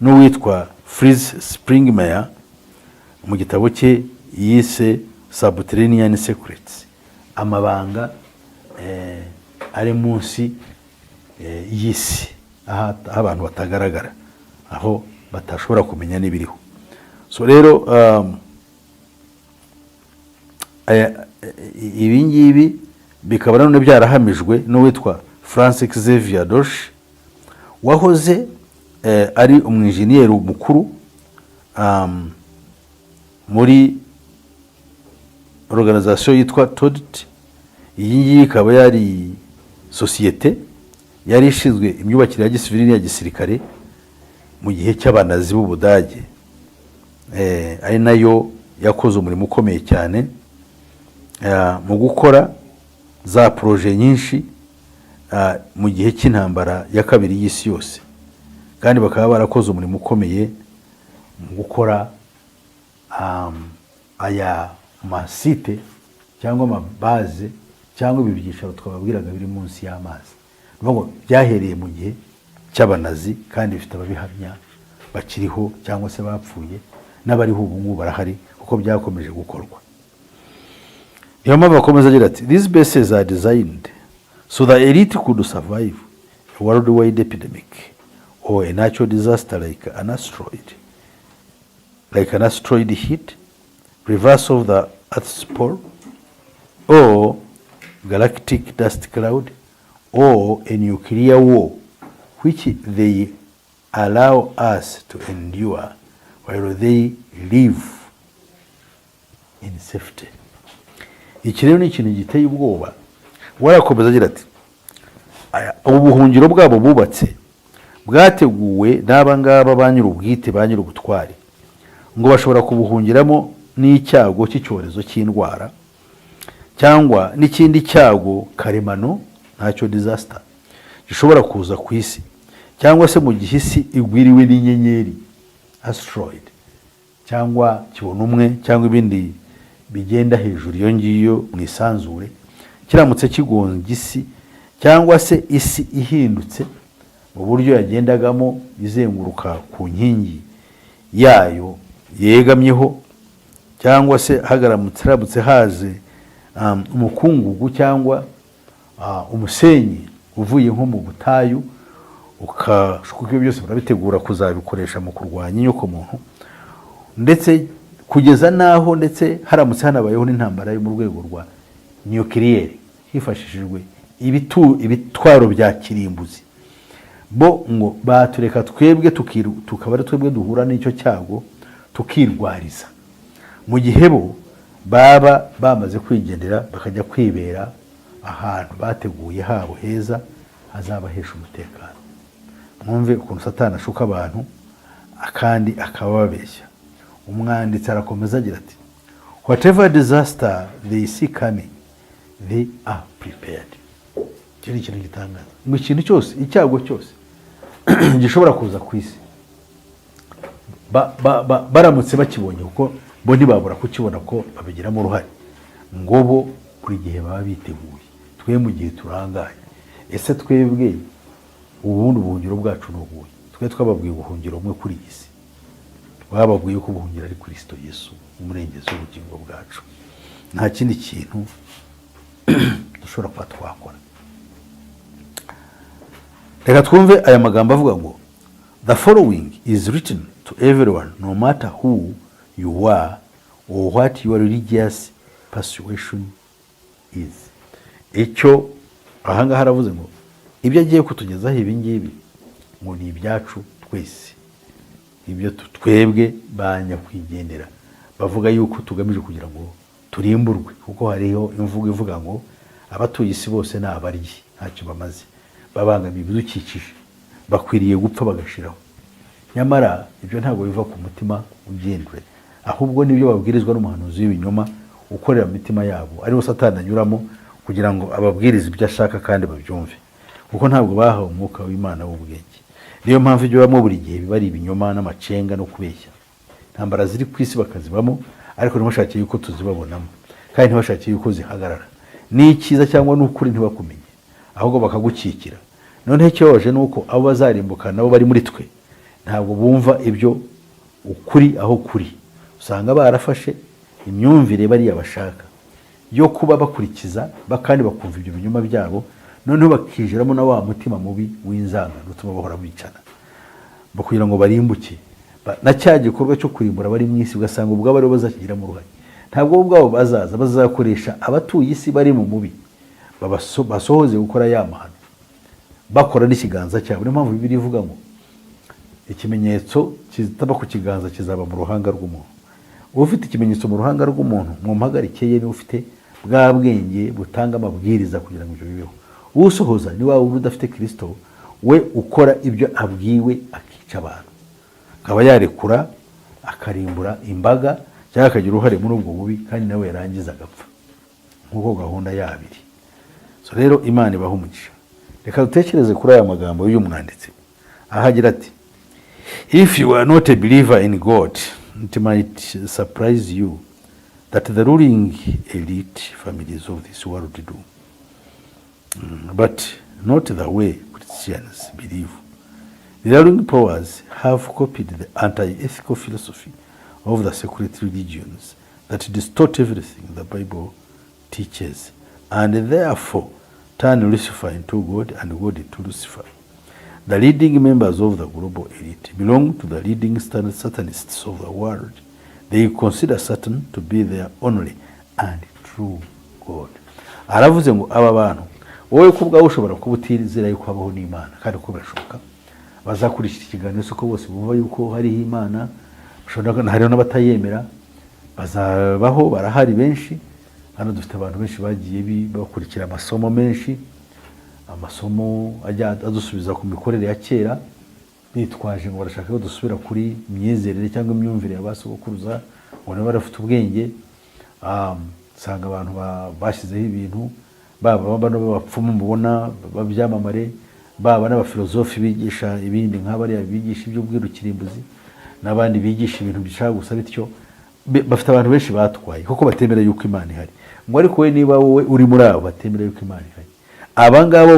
n'uwitwa Fritz Springmeier mu gitabo cye yise Subterranean Secrets, amabanga ari munsi y'isi, aho abantu batagaragara, aho batashobora kumenya n'ibiriho. So rero ibi ngibi bikaba none byarahamijwe n'uwitwa Francis Xavier Dosch, wahoze ari umwinjiniyeri mukuru muri organisation yitwa TODT. Iyi ngiyi ikaba yari sosiyete yari ishinzwe imyubakire ya gisivili n'iya gisirikare mu gihe cy'abanazi b'Ubudage, ari nayo yakoze umurimo ukomeye cyane mu gukora za proje nyinshi mu gihe cy'intambara ya kabiri y'isi yose, kandi bakaba barakoze umurimo ukomeye mu gukora aya masite cyangwa amabaze cyangwa ibi byicaro twababwiraga biri munsi y'amazi. Ngo byahereye mu gihe cy'abanazi, kandi bifite ababihamya bakiriho cyangwa se bapfuye, n'abariho ubu ngubu barahari kuko byakomeje gukorwa. Niyo mpamvu bakomeza agira ati these bases are designed so the elite could survive a worldwide epidemic or a natural disaster like an asteroid hit, reverse of the Earth's pole, or galactic dust cloud, or a nuclear war, which they allow us to endure while they live in safety. Iki rero ni ikintu giteye ubwoba. Warakomeza agira ati ubuhungiro bwabo bubatse bwateguwe n'aba ngaba ba nyir'ubwite ba nyir'ubutware ngo bashobora kubuhungiramo n'icyago cy'icyorezo cy'indwara cyangwa n'ikindi cyago karemano ntacyo disaster gishobora kuza ku isi, cyangwa se mu gihe isi igwiriwe n'inyenyeri asteroid cyangwa kibona umwe cyangwa ibindi bigenda hejuru iyo ngiyo mu isanzure kiramutse kigonga isi, cyangwa se isi ihindutse mu buryo yagendagamo izenguruka ku nkingi yayo yegamyeho, cyangwa se haramutse haze umukungugu cyangwa umusenyi uvuye nko mu butayu, ukashuka byose barabitegura kuzabikoresha mu kurwanya inyokomuntu, ndetse kugeza naho ndetse haramutse hanabayeho n'intambara yo mu rwego rwa nucleaire hifashishijwe ibitwaro bya kirimbuzi, bo ngo batureka twebwe tukaba ari twebwe duhura n'icyo cyago tukirwariza, mu gihe bo baba bamaze kwigendera bakajya kwibera ahantu bateguye habo heza hazabahesha umutekano. Mwumve ukuntu Satani ashuka abantu akandi akababeshya. Umwanditsi arakomeza agira ati whatever disaster they see coming they are prepared. Kiri ikintu gitangaza ngo ikintu cyose, icyago cyose gishobora kuza ku isi baramutse bakibonye, kuko bo ntibabura kukibona ko babigiramo uruhare, ngo bo buri gihe baba biteguye. Twe mu gihe turangaye, ese twebwe ubundi ubuhungiro bwacu n'ubuye? Twe twababwiye ubuhungiro umwe kuri iyi si, twababwiye ko ubuhungiro ari Kristo Yesu umurengezi w'ubugingo bwacu. Nta kindi kintu dushobora kuba twakora. Reka twumve aya magambo avuga ngo the following is written to everyone no matter who you are or what your religious persuasion is. Icyo ahangaha haravuze ngo ibyo agiye kutugezaho ibi ngibi ngo ni ibyacu twese, ibyo twebwe banyakwigendera bavuga yuko tugamije kugira ngo turimburwe, kuko hariho imvugo ivuga ngo abatuye isi bose ni abaryi ntacyo bamaze, babangamiye ibidukikije, bakwiriye gupfa bagashiraho. Nyamara ibyo ntabwo biva ku mutima ugendwe, ahubwo nibyo babwirizwa n'umuhanuzi w'ibinyoma ukorera mu mitima yabo, ariwo Satani anyuramo kugira ngo ababwirize ibyo ashaka kandi babyumve, kuko ntabwo bahawe umwuka w'Imana w'ubwenge. Niyo mpamvu ibyo bamo buri gihe biba ari ibinyoma n'amacenga no kubeshya. Intambara ziri ku isi bakazibamo, ariko ntibashakiye yuko tuzibabonamo, kandi ntibashakiye yuko zihagarara. Ni icyiza cyangwa n'ukuri ntibakumenye, ahubwo bakagukikira. Noneho ikibabaje nuko abo bazarimbuka nabo bari muri twe ntabwo bumva ibyo ukuri aho kuri. Usanga barafashe imyumvire bariya bashaka yo kuba bakurikiza kandi bakumva ibyo binyuma byabo, noneho bakijiramo na wa mutima mubi w'inzangano utuma bahora bicana kugira ngo barimbuke. Na cya gikorwa cyo kurimbura bari mu isi ugasanga ubwo bari bazakigira mu ruhare, ntabwo ubwabo bazakoresha abatuye isi bari mu mubi basohoze gukora ya mahano, bakora n'ikiganza cyabo. Niyo mpamvu Bibiliya ivuga ngo ikimenyetso kitaba ku kiganza kizaba mu ruhanga rw'umuntu. Ufite ikimenyetso mu ruhanga rw'umuntu mu mpagarike ye, ni ufite bwa bwenge butanga amabwiriza kugira ngo ibyo bibeho. Usohoza ni wawe udafite Kristo, we ukora ibyo abwiwe akica abantu, akaba yarekura akarimbura imbaga cyangwa akagira uruhare muri ubwo bubi, kandi nawe yarangiza agapfa, nk'uko gahunda yabiri. So rero Imana ibaha umugisha. Reka dutekereze kuri aya magambo y'uyu mwanditsi ahagira ati if you are not a believer in God, it might surprise you that the ruling elite families of this world do, but not the way Christians believe. The ruling powers have copied the anti-ethical philosophy of the secret religions that distort everything the Bible teaches, and therefore turn Lucifer into God and God into Lucifer. The leading members of the global elite belong to the leading Satanists of the world. They consider Satan to be their only and true God. Aravuze ngo aba bantu wowe kubwa ushobora kubutizera yuko habaho n'Imana, kandi ko birashoboka, bazakurikira ikiganiro siko bose bumva yuko hariho Imana, hariho n'abatayemera, bazabaho, barahari benshi. Hano dufite abantu benshi bagiye bakurikira amasomo menshi, amasomo ajya adusubiza ku mikorere ya kera, bitwaje ngo barashaka ko dusubira kuri imyizerere cyangwa imyumvire ya basogokuruza, ngo nabo barafite ubwenge. Usanga abantu bashyizeho ibintu, baba bano b'abapfumu mubona babyamamare, baba n'abafilozofi bigisha ibindi nk'abariya bigisha iby'ubwirukirimbuzi, n'abandi bigisha ibintu bishaka gusa bityo. Bafite abantu benshi batwaye kuko batemera yuko Imana ihari. Ngo ariko we niba wowe uri muri abo batemera yuko Imana ihari, aba ngabo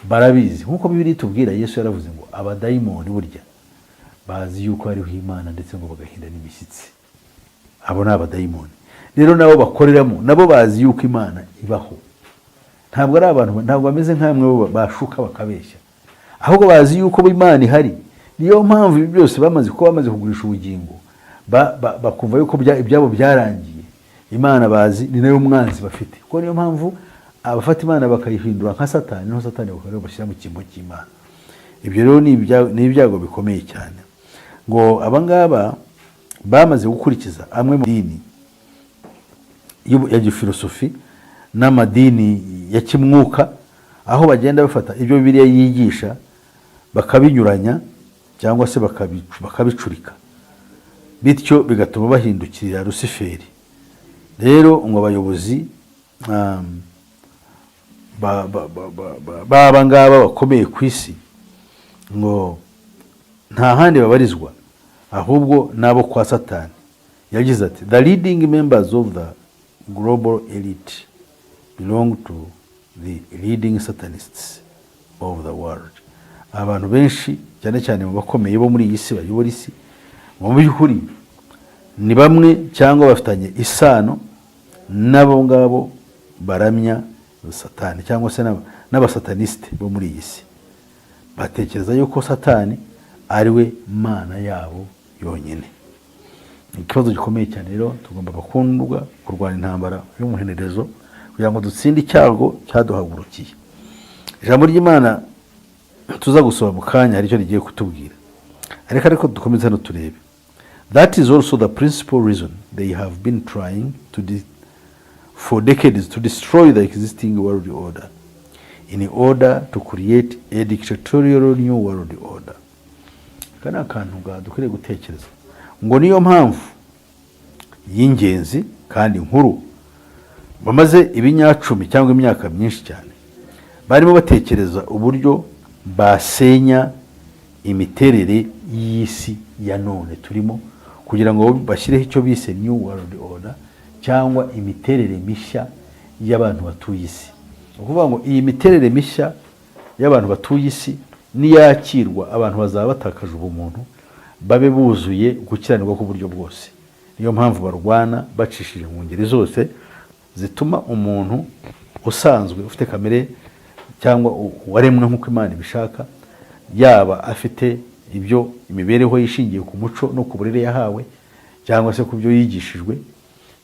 barabizi nk'uko Bibiliya itubwira. Yesu yaravuze ngo abadayimoni burya bazi yuko hariho Imana ndetse ngo bagahinda n'imishyitsi. Abo ni abadayimoni rero, nabo bakoreramo, nabo bazi yuko Imana ibaho. Ntabwo ari abantu, ntabwo bameze nk'amwe bashuka bakabeshya, ahubwo bazi yuko Imana ihari. Niyo mpamvu ibi byose bamaze kugurisha ubugingo, bakumva yuko ibyabo byarangiye. Imana bazi ni nayo mwanzi bafite, kuko niyo mpamvu abafata Imana bakayihindura nka Satani, niho Satani bashyira mu cyimbo cy'Imana. Ibyo rero ni ibyago bikomeye cyane. Ngo abangaba bamaze gukurikiza amwe mu dini ya gifilosofi n'amadini ya kimwuka, aho bagenda bafata ibyo Bibiliya yigisha bakabinyuranya cyangwa se bakabicurika, bityo bigatuma bahindukirira Lusiferi. Rero ngo abayobozi baba ngaba bakomeye ku isi ngo nta handi babarizwa ahubwo nabo kwa Satani. Yagize ati, the leading members of the global elite belong to the leading Satanists of the world. Abantu benshi cyane cyane mu bakomeye bo muri iyi si bayobora isi, mu by'ukuri ni bamwe cyangwa bafitanye isano n'abo ngabo baramya Satani cyangwa se n'abasatanisite bo muri iyi si. Batekereza yuko Satani ari we Mana yabo yonyine. Ikibazo gikomeye cyane rero, tugomba bakundwa kurwana intambara y'umuhenerezo kugira ngo dutsinde icyago cyaduhagurukiye. Ijambo ry'Imana tuza gusoma mu kanya hari icyo rigiye kutubwira, ariko dukomeze hano turebe. That is also the principal reason they have been trying for decades to destroy the existing world order in order to create a dictatorial new world order. Kana akantu dukwiriye gutekereza ngo niyo mpamvu y'ingenzi kandi nkuru bamaze ibinyacumi cyangwa imyaka myinshi cyane barimo batekereza uburyo basenya imiterere y'isi ya none turimo, kugira ngo bashyireho icyo bise new world order cyangwa imiterere mishya y'abantu batuye isi. Ukuvuga ngo iyi miterere mishya y'abantu batuye isi niyakirwa, abantu bazaba batakaje ubumuntu, babe buzuye gukiranirwa ku buryo bwose. Niyo mpamvu barwana bacishije mu ngeri zose zituma umuntu usanzwe ufite kamere cyangwa waremwe nk'uko Imana ibishaka, yaba afite ibyo imibereho yishingiye ku muco no ku burere yahawe cyangwa se ku byo yigishijwe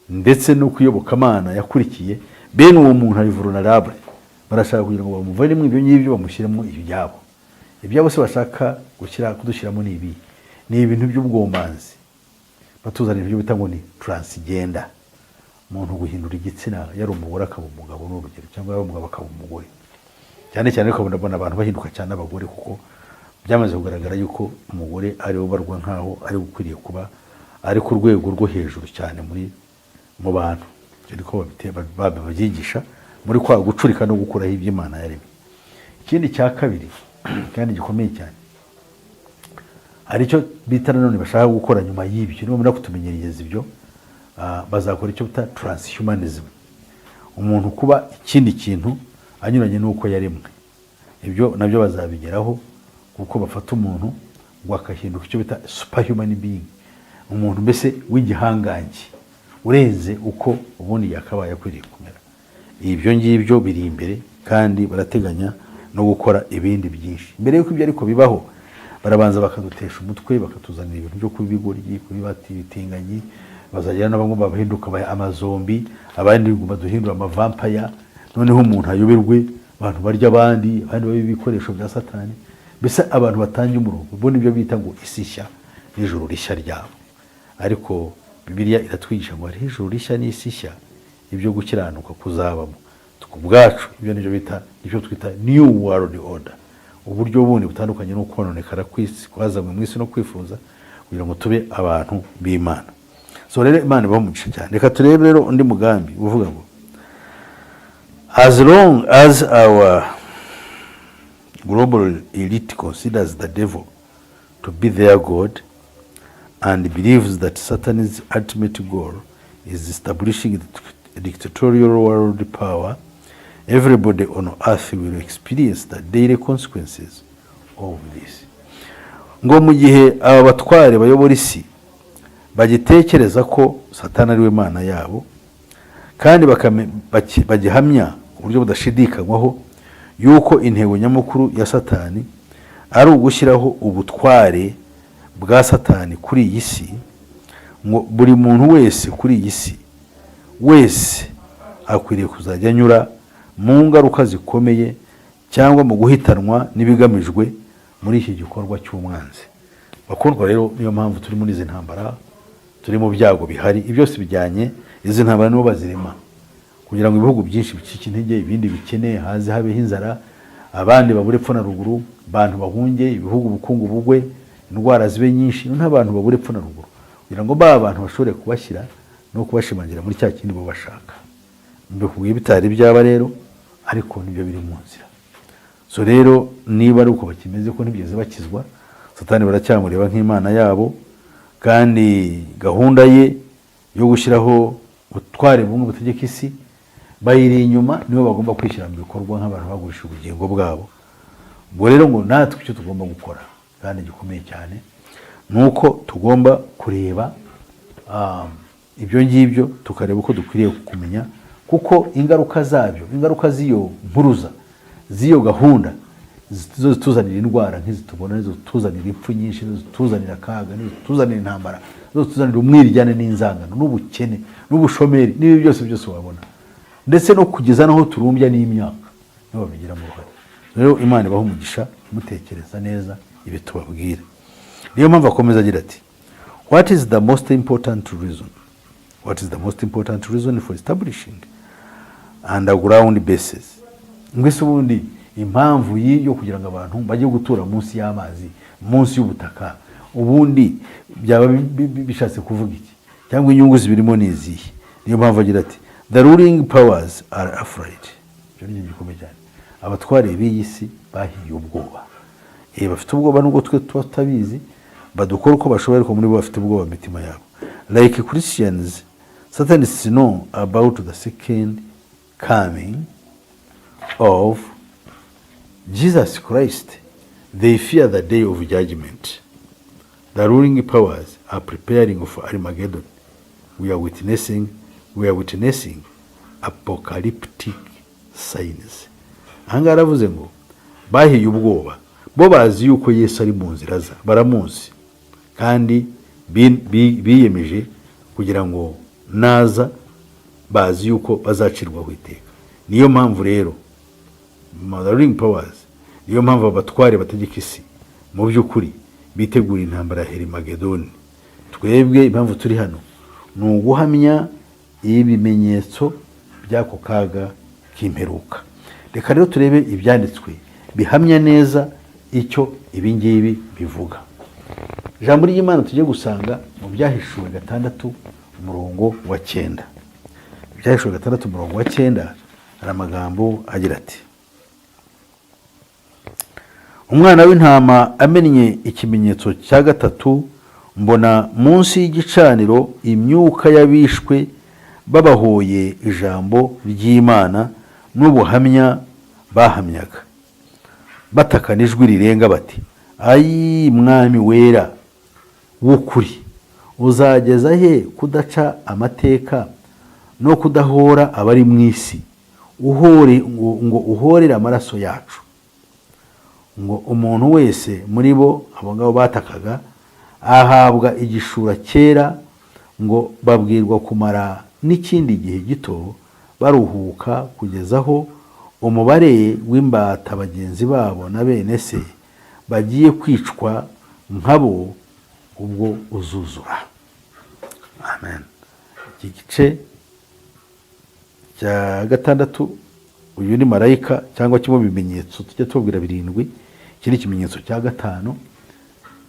ndetse no kuyoboka Imana yakurikiye, bene uwo muntu ari vulnerable. Barashaka kugira ngo bamuvanemo ibyo ngibyo bamushyiremo ibyabo se bashaka kudushyiramo ni ibintu by'ubwombanzi. Batuzanira ibyo bita ngo ni transgender, umuntu guhindura igitsina, yari umugore akaba umugabo n'urugero, cyangwa yari umugabo akaba umugore. Cyane cyane ko ndabona abantu bahinduka cyane abagore, kuko byamaze kugaragara yuko umugore ari ubarwa nkaho ari ukwiriye kuba ari ku rwego rwo hejuru cyane mu bantu. Ariko babyigisha muri kwa gucurika no gukuraho ibyo Imana yaremye. Ikindi cya kabiri kandi gikomeye cyane, hari icyo bita nanone bashaka gukora nyuma y'ibyo, nibamara kutumenyereza ibyo bazakora icyo bita transhumanism, umuntu kuba ikindi kintu anyuranye n'uko yaremwe. Ibyo nabyo bazabigeraho, kuko bafata umuntu ngo akahinduka icyo bita superhuman being, umuntu mbese w'igihangange urenze uko ubundi yakabaye akwiriye kumera. Ibyo ngibyo biri imbere, kandi barateganya no gukora ibindi byinshi. Mbere y'uko ibyo ariko bibaho, barabanza bakadutesha umutwe, bakatuzanira ibintu byo kubigoryi, kubibati bitinganye, bazagera n'abamwe bahinduka amazombi, abandi baduhindura amavampaya, noneho umuntu ayoberwe abantu barya abandi baba ibikoresho bya satani, mbese abantu batangiye umurongo. Ubwo nibyo bita ngo isi nshya n'ijuru rishya ryabo. Ariko Bibiliya iratwigisha ngo hariho ijuru rishya n'isi nshya, ibyo gukiranuka kuzabamo ku bwacu. Ibyo nibyo twita new world order, uburyo bundi butandukanye no kononekara kw'isi kwazanywe mu isi no kwifuza kugira ngo tube abantu b'Imana. So rero Imana ibaho umugisha cyane. Reka turebe rero undi mugambi uvuga ngo as long as our global elite considers the devil to be their God and believes that Satan's ultimate goal is establishing a dictatorial world power, everybody on earth will experience the daily consequences of this. Ngo mu gihe aba batware bayobora isi bagitekereza ko Satani ari we Mana yabo, kandi bagihamya uburyo budashidikanywaho yuko intego nyamukuru ya Satani ari ugushyiraho ubutware bwa Satani kuri iyi si, ngo buri muntu wese kuri iyi si wese akwiriye kuzajya anyura mu ngaruka zikomeye cyangwa mu guhitanwa n'ibigamijwe muri iki gikorwa cy'umwanzi. Bakundwa rero, niyo mpamvu turi muri izi ntambara, turi mu byago bihari. Byose bijyanye, izi ntambara nibo bazirema kugira ngo ibihugu byinshi bicike intege, ibindi bikeneye haze habeho inzara, abandi babure epfo na ruguru, abantu bahunge, ibihugu ubukungu bugwe, indwara zibe nyinshi, n'abantu babure epfo na ruguru, kugira ngo ba bantu bashobore kubashyira no kubashimangira muri cya kindi bo bashaka. Mbikuye bitari byaba rero, ariko nibyo biri mu nzira. So rero niba ari uko bakimeze ko ntibigeze bakizwa, Satani baracyamureba nk'Imana yabo, kandi gahunda ye yo gushyiraho ubutware bumwe butegeka isi bayiri inyuma, nibo bagomba kwishyira mu bikorwa nk'abantu bagurisha ubugingo bwabo. Ubwo rero ngo natwe icyo tugomba gukora kandi gikomeye cyane nuko tugomba kureba ibyo ngibyo, tukareba uko dukwiriye kumenya, kuko ingaruka zabyo, ingaruka z'iyo mpuruza, z'iyo gahunda zituzanira indwara nk'izitubona, zituzanira impfu nyinshi, zituzanira akaga, zituzanira intambara, zituzanira umwiryane n'inzangano n'ubukene n'ubushomeri n'ibi byose wabona, ndetse no kugeza naho turumbya n'imyaka, nibo babigiramo uruhare. Rero Imana ibaho umugisha, mutekereza neza ibi tubabwira. Niyo mpamvu akomeza agira ati, what is the most important reason? What is the most important reason for establishing underground bases? Ngwese ubundi impamvu yo kugira ngo abantu bajye gutura munsi y'amazi, munsi y'ubutaka, ubundi byaba bishatse kuvuga iki, cyangwa inyungu zibirimo nizihe? Niyo mpamvu agira ati, the ruling powers are afraid. Cyo ni gikomeye cyane. Abatware b'iyi si bahiye ubwoba. Bafite ubwoba nubwo twe tutabizi, badukora uko bashoboye, ariko muri bo bafite ubwoba mu mitima yabo. Like Christians, Satanists know about the second coming of Jesus Christ. They fear the day of judgment. The ruling powers are preparing for Armageddon. We are witnessing apocalyptic signs. Ahangaha aravuze ngo bahiye ubwoba, bo bazi yuko Yesu ari mu nzira za, baramuzi, kandi biyemeje kugira ngo naza bazi yuko bazacirwaho iteka. Niyo mpamvu rero the ruling powers, niyo mpamvu abatware bategeka isi mu by'ukuri bitegura intambara ya Armageddon. Twebwe impamvu turi hano ni uguhamya ibimenyetso by'ako kaga k'imperuka. Reka rero turebe ibyanditswe bihamya neza icyo ibingibi bivuga. Ijambo ry'Imana tujye gusanga mu Byahishuwe 6 umurongo wa 9. Byahishuwe 6 umurongo wa 9 hari amagambo agira ati, umwana w'intama amennye ikimenyetso cya gatatu, mbona munsi y'igicaniro imyuka y'abishwe babahoye ijambo ry'Imana n'ubuhamya bahamyaga, batakana ijwi rirenga bati, ayi mwami wera w'ukuri, uzageza he kudaca amateka no kudahora abari mu isi, ngo uhorere amaraso yacu? Ngo umuntu wese muri bo, abo ngabo batakaga, ahabwa igishura cyera, ngo babwirwa kumara n'ikindi gihe gito baruhuka kugezaho umubare w'imbata bagenzi babo na bene se bagiye kwicwa nkabo ubwo uzuzura. Amen. Iki gice cya 6, uyu ni marayika cyangwa kimwe mu bimenyetso tujya tubwira 7, iki ni ikimenyetso cya 5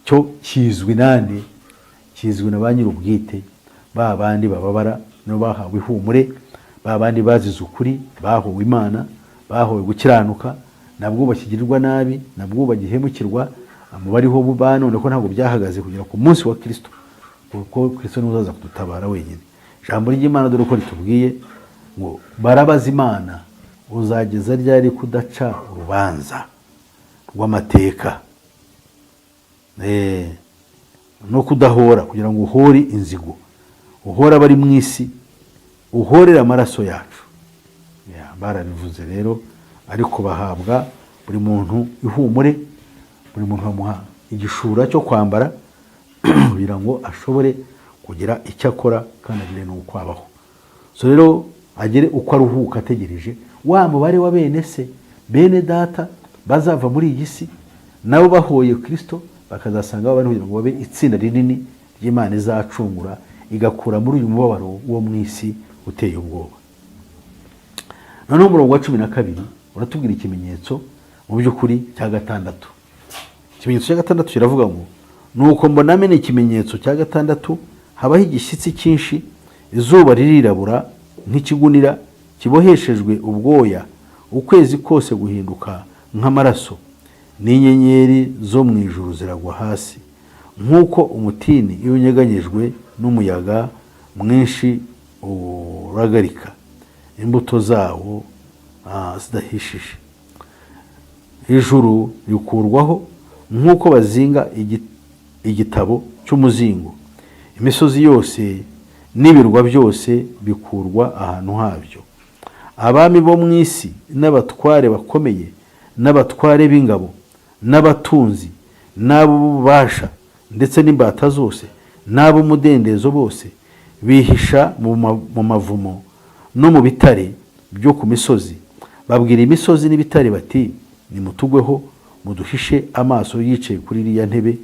cyo kizwi nande, kizwi na ba nyir'ubwite, ba bandi bababara no bahawe ihumure, ba bandi bazize ukuri, bahowe Imana, bahowe gukiranuka, nabwo bakigirirwa nabi, nabwo bagihemukirwa, amubariho bubano niko ntabwo byahagaze kugera ku munsi wa Kristo, kuko Kristo niwe uzaza kudutabara wenyine. Ijambo ry'Imana dore ko ritubwiye ngo barabaza Imana, uzageza ryari kudaca urubanza rw'amateka no kudahora, kugira ngo uhore inzigo, uhora abari mu isi, uhorera amaraso yacu. Barabivuze rero, ariko bahabwa buri muntu ihumure, buri muntu bamuha igishura cyo kwambara kugira ngo ashobore kugira icyo akora kandi agire n'uko abaho. So rero agire uko aruhuka ategereje wa mubare wa bene se, bene data bazava muri iyi si nabo bahoye Kristo, bakazasanga abantu kugira ngo babe itsinda rinini ry'Imana izacungura, igakura muri uyu mubabaro wo mu isi uteye ubwoba. Noneho umurongo wa 12 uratubwira ikimenyetso mu by'ukuri cya 6. Ikimenyetso cya 6 kiravuga ngo nuko mbona amena ikimenyetso cya 6 habaho igishyitsi cyinshi, izuba ririrabura nk'ikigunira kiboheshejwe ubwoya, ukwezi kose guhinduka nk'amaraso, n'inyenyeri zo mu ijuru ziragwa hasi, nk'uko umutini iyo unyeganyejwe n'umuyaga mwinshi uragarika imbuto zawo zidahishije. Ijuru rikurwaho nk'uko bazinga igitabo cy'umuzingo, imisozi yose n'ibirwa byose bikurwa ahantu habyo. Abami bo mu isi n'abatware bakomeye n'abatware b'ingabo n'abatunzi n'ab'ububasha ndetse n'imbata zose n'ab'umudendezo bose bihisha mu mavumo no mu bitare byo ku misozi, babwira imisozi n'ibitare bati nimutugweho muduhishe amaso yicaye kuri iriya ntebe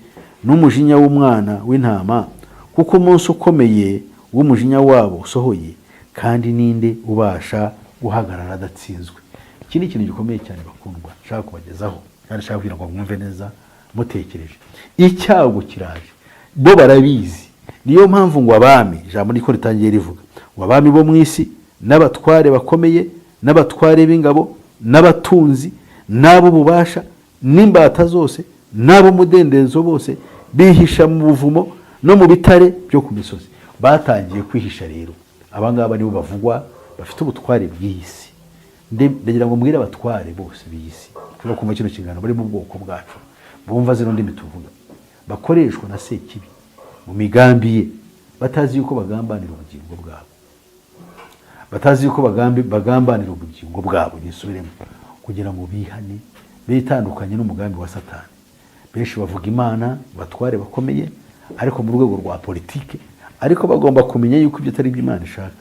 n'umujinya w'umwana w'intama, kuko umunsi ukomeye w'umujinya wabo usohoye, kandi ninde ubasha guhagarara adatsinzwe. Iki ni ikintu gikomeye cyane bakundwa nshaka kubagezaho, kandi nshaka kugira ngo mwumve neza mutekereje. Icyago kiraje, bo barabizi, niyo mpamvu ngo abami, ijambo niko ritangiye rivuga, ngo abami bo mu isi n'abatware bakomeye n'abatware b'ingabo n'abatunzi n'ab'ububasha n'imbata zose n'ab'umudendezo bose bihisha mu buvumo no mu bitare byo ku misozi. Batangiye kwihisha rero. Abangaba nibo bavugwa bafite ubutware bw'isi. Ndagira ngo mbwire abatware bose b'isi, kuko kumva kino kingano bari mu bwoko bwacu, bumva zino ndimi tuvuga, bakoreshwa na Sekibi mu migambi ye, batazi yuko bagambanira ubugingo bwabo, batazi yuko bagambanira ubugingo bwabo, nisubiremo, kugira ngo bihane, bitandukanye n'umugambi wa Satani. Benshi bavuga Imana, batware bakomeye, ariko mu rwego rwa politike, ariko bagomba kumenya yuko ibyo atari by'Imana ishaka.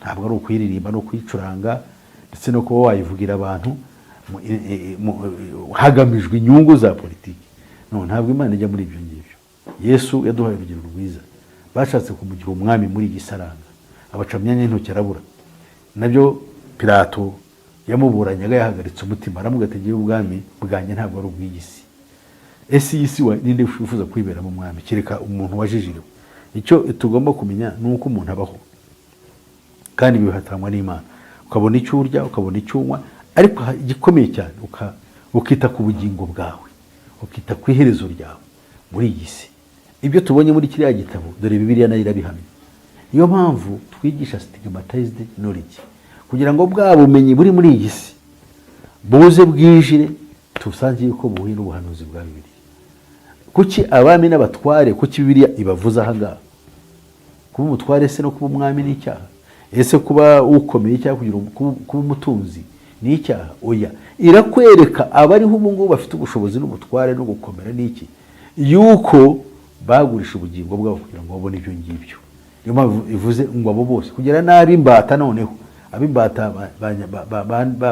Ntabwo ari ukuyiririmba no kuyicuranga ndetse no kuba wayivugira abantu hagamijwe inyungu za politike. No, ntabwo Imana ijya muri ibyo ngibyo. Yesu yaduhaye urugero rwiza. Bashatse kumugira umwami muri Gisaranga, abaca myanya y'intoki arabura. Nabyo Pilato yamuburanyaga yahagaritse umutima, aramugategeye ubwami bwanjye ntabwo ari ubw'isi. Ese isi wa ninde wifuza kwibera mu mwami kireka umuntu wajijiriwe? Icyo tugomba kumenya nuko umuntu abaho, kandi bihatanwa n'Imana. Ukabona icyo urya, ukabona icyo unywa, ariko igikomeye cyane ukita ku bugingo bwawe, ukita ku iherezo ryawe muri iyi si. Ibyo tubonye muri kiriya gitabo, dore Bibiliya nayo irabihamya. Niyo mpamvu twigisha stigmatized knowledge, kugira ngo bwa bumenyi buri muri iyi si buze bwijire, tusangiye yuko buhuye n'ubuhanuzi bwa Bibiliya. Kuki abami n'abatware, kuki Bibiliya ibavuza aha ngaha? Kuba umutware se no kuba umwami ni icyaha? Ese kuba ukomeye cyangwa kuba umutunzi ni icyaha? Oya, irakwereka abariho ubu ngubu bafite ubushobozi n'ubutware no gukomera n'iki, yuko bagurisha ubugingo bwabo kugira ngo babone ibyo ngibyo. Niyo mpamvu ivuze ngo abo bose kugera nabi imbata, noneho ab'imbata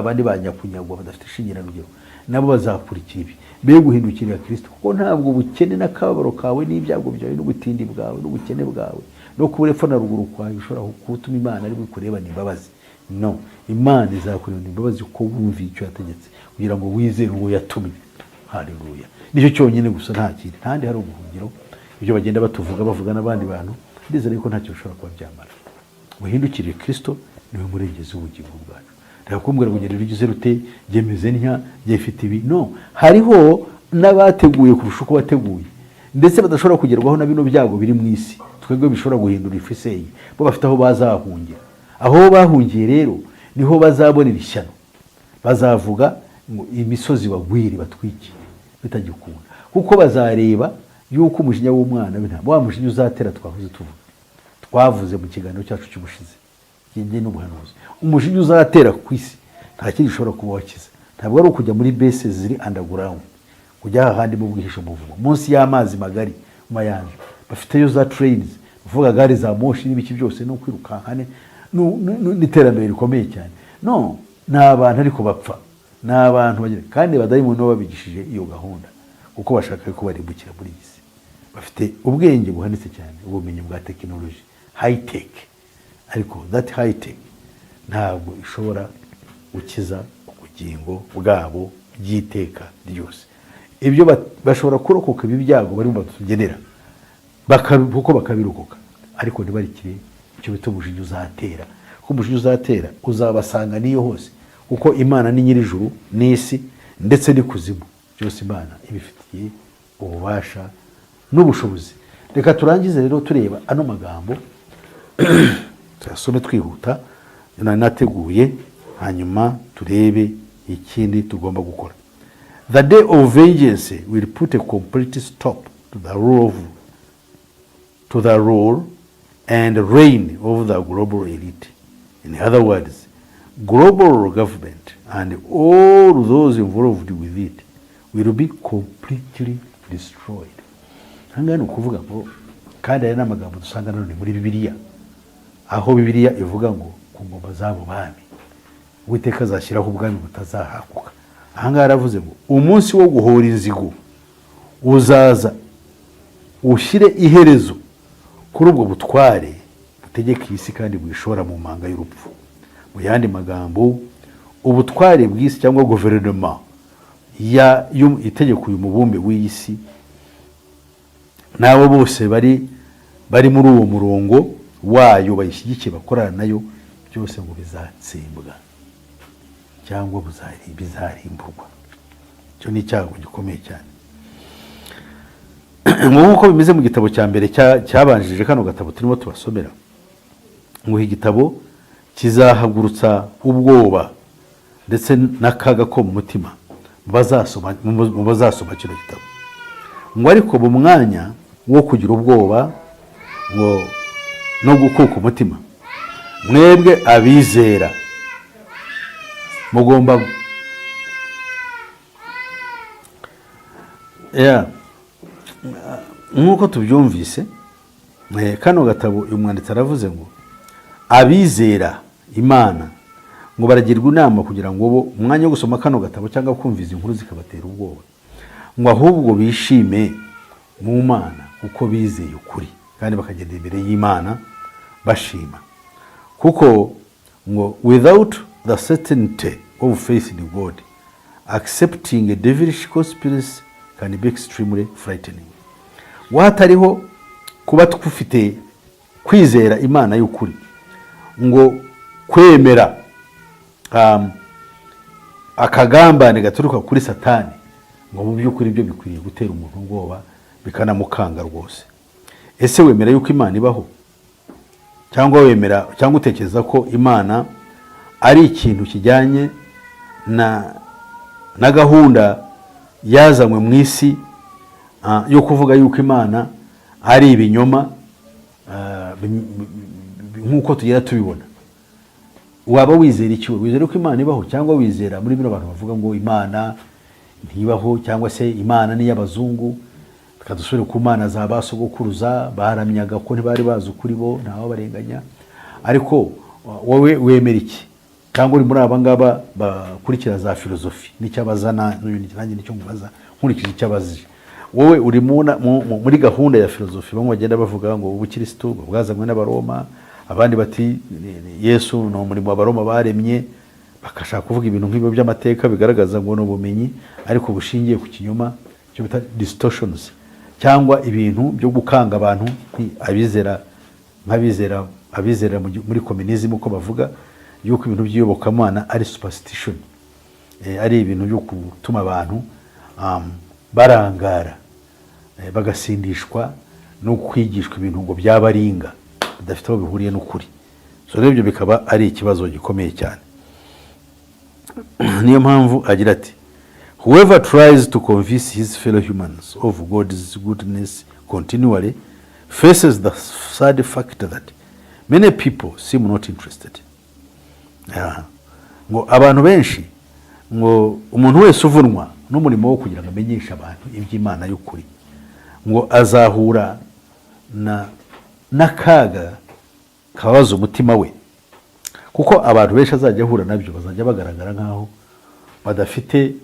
bandi banyakunyagwa badafite ishingira rugero nabo bazakurikira ibi, be guhindukirira Kristo, kuko ntabwo ubukene n'akababaro kawe n'ibyago byawe n'ubutindi bwawe n'ubukene bwawe no kubura epfo na ruguru kwawe ushobora gutuma Imana ari bukurebana imbabazi. No, Imana izakurebana imbabazi uko wumviye icyo yategetse, kugira ngo wizere uwo yatumye. Haleluya. Nicyo cyonyine gusa, nta kindi. Ntandi hari ubuhungiro, ibyo bagenda batuvuga bavuga n'abandi bantu, ndizera yuko ntacyo bishobora kuba byamara. Muhindukirire Kristo, niwe murengezi w'ubugingo bwacu. Reka kumbwira ngo ngende rugize rute, gemeze ntya, gefite ibi. No, hariho n'abateguye kurusha uko wateguye, ndetse badashobora kugerwaho na bino byago biri mu isi. Twebwe bishobora guhindura ifiseye, bo bafite aho bazahungira. Aho bahungiye rero niho bazabonera ishyano, bazavuga ngo imisozi bagwiri batwiki bitagikunda, kuko bazareba yuko umujinya w'umwana w'intama, wa mujinya uzatera twavuze mu kiganiro cyacu cy'ubushize kingiye n'ubuhanuzi, umujinya uzatera ku isi nta kindi gishobora kuba wakiza. Ntabwo ari ukujya muri base ziri underground, kujya ahandi mu bwihisho muvumo munsi y'amazi magari mu mayanja, bafiteyo za trains, uvuga gare za moshi n'ibiki byose no kwirukankane n'iterambere rikomeye cyane. No, n'abantu ariko bapfa, n'abantu bagira kandi badayimoni babigishije iyo gahunda, kuko bashaka ko barimbukira muri iyi si. Bafite ubwenge buhanitse cyane, ubumenyi bwa technology, high tech, ariko that high tech ntabwo ishobora gukiza ubugingo bwabo by'iteka ryose. Ibyo bashobora kurokoka ibi byago bari batugenera kuko bakabirokoka, ariko ntibarikire icyo bita umujinya uzatera. Kuko umujinya uzatera uzabasanga niyo hose, kuko Imana ni nyir'ijuru n'isi ndetse n'ikuzimu, byose Imana ibifitiye ububasha n'ubushobozi. Reka turangize rero tureba ano magambo tuyasome twihuta, nateguye, hanyuma turebe ikindi tugomba gukora. The day of vengeance will put a complete stop to the rule and reign of the global elite. In other words, global government and all those involved with it will be completely destroyed. Hangana ukuvuga ngo kandi ari n'amagambo dusanga none muri Bibiliya, aho Bibiliya ivuga ngo ku ngoma zabo bami Uwiteka azashyiraho ubwami butazahakuka. Ahanga yaravuze ngo umunsi wo guhora inzigo uzaza ushyire iherezo kuri ubwo butware butegeka isi kandi bwishora mu manga y'urupfu. Mu yandi magambo, ubutware bw'isi cyangwa guverinoma itegeko uyu mubumbe w'isi, nabo bose bari muri uwo murongo wayo bayishyigikiye bakorana nayo, byose ngo bizatsembwa cyangwa bizarimburwa. Cyo ni icyago gikomeye cyane. Nk'uko bimeze mu gitabo cya mbere cyabanjije kano gatabo turimo tubasomera, ngo igitabo kizahagurutsa ubwoba ndetse n'akaga ko mu mutima mu bazasoma kino gitabo. Ngo ariko mu mwanya wo kugira ubwoba ngo no gukuka umutima, mwebwe abizera mugomba nk'uko tubyumvise kano gatabo uyu mwanditsi aravuze ngo abizera Imana ngo baragirwa inama kugira ngo bo umwanya wo gusoma kano gatabo cyangwa kumviza inkuru zikabatera ubwoba, ngo ahubwo bishime mu Mana kuko bizeye ukuri kandi bakagenda imbere y'Imana bashima. Kuko ngo without the certainty of faith in God, accepting a devilish conspiracy can be extremely frightening. Watariho kuba twufite kwizera Imana y'ukuri, ngo kwemera akagambane gaturuka kuri Satani, ngo mu by'ukuri byo bikwiriye gutera umuntu ubwoba bikanamukanga rwose. Ese wemera yuko Imana ibaho? Cyangwa utekereza ko Imana ari ikintu kijyanye na gahunda yazanywe mu isi yo kuvuga yuko Imana ari ibinyoma nk'uko tugera tubibona? Waba wizera iki? Wizera ko Imana ibaho, cyangwa wizera muri bino bantu bavuga ngo Imana ntibaho, cyangwa se Imana ni y'abazungu, tukadusubira ku Mana za basogokuruza baramyaga ko ntibari bazi ukuri bo ntaho barenganya? Ariko wowe wemera iki, cyangwa uri muri aba ngaba bakurikira za filozofi n'icyabazana nanjye nicyo mubaza nkurikije icyabazije. Wowe uri muri gahunda ya filozofi, bamwe bagenda bavuga ngo ubukristo bwazanywe n'abaroma, abandi bati Yesu ni umurimo w'abaroma baremye, bakashaka kuvuga ibintu nk'ibyo by'amateka bigaragaza ngo n'ubumenyi ariko bushingiye ku kinyoma cyo bita distortions, cyangwa ibintu byo gukanga abantu abizera muri communism uko bavuga yuko ibintu by'iyobokamana ari superstition, ari ibintu byo gutuma abantu barangara, bagasindishwa no kwigishwa ibintu ngo byabaringa bidafite aho bihuriye n'ukuri. So rero ibyo bikaba ari ikibazo gikomeye cyane. Niyo mpamvu agira ati whoever tries to convince his fellow humans of God's goodness continually faces the sad fact that many people seem not interested. Ngo abantu benshi, ngo umuntu wese uvunwa n'umurimo wo kugira ngo amenyeshe abantu iby'Imana y'ukuri, ngo azahura n'akaga kabaza umutima we, kuko abantu benshi azajya ahura nabyo bazajya bagaragara nk'aho badafite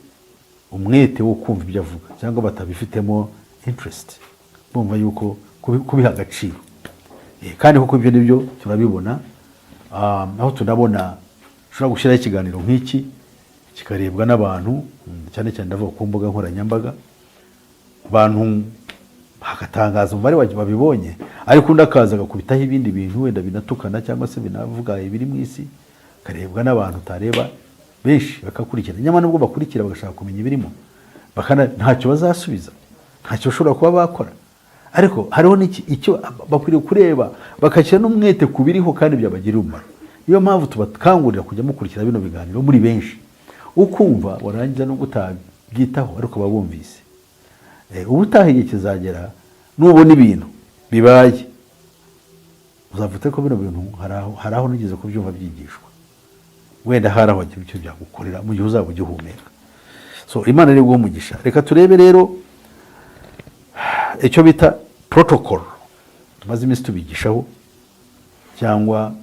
umwete wo kumva ibyo avuga cyangwa batabifitemo interest, bumva yuko kubiha agaciro. Kandi kuko ibyo nibyo turabibona, aho tunabona ushobora gushyiraho ikiganiro nk'iki kikarebwa n'abantu cyane cyane ndavuga ku mbuga nkoranyambaga, abantu hagatangaza umubare babibonye, ariko undi akaza agakubitaho ibindi bintu wenda binatukana cyangwa se binavuga ibiri mu isi, karebwa n'abantu utareba benshi bakakurikira. Nyamara nubwo bakurikira bagashaka kumenya ibirimo, ntacyo bazasubiza, ntacyo bashobora kuba bakora, ariko hariho icyo bakwiriye kureba bakashyira n'umwete ku biriho kandi byabagirira umumaro. Niyo mpamvu tubakangurira kujya mukurikira bino biganiro muri benshi, ukumva warangiza no gutabyitaho ariko babumvise. Ubutaha igihe kizagera nubona ibintu bibaye uzavuga ko bino bintu hari aho nigeze kubyumva byigishwa, wenda hari aho wagira icyo byagukorera mu gihe uzaba ugihumeka. So Imana iri guha umugisha. Reka turebe rero icyo bita protocol tumaze iminsi tubigishaho, cyangwa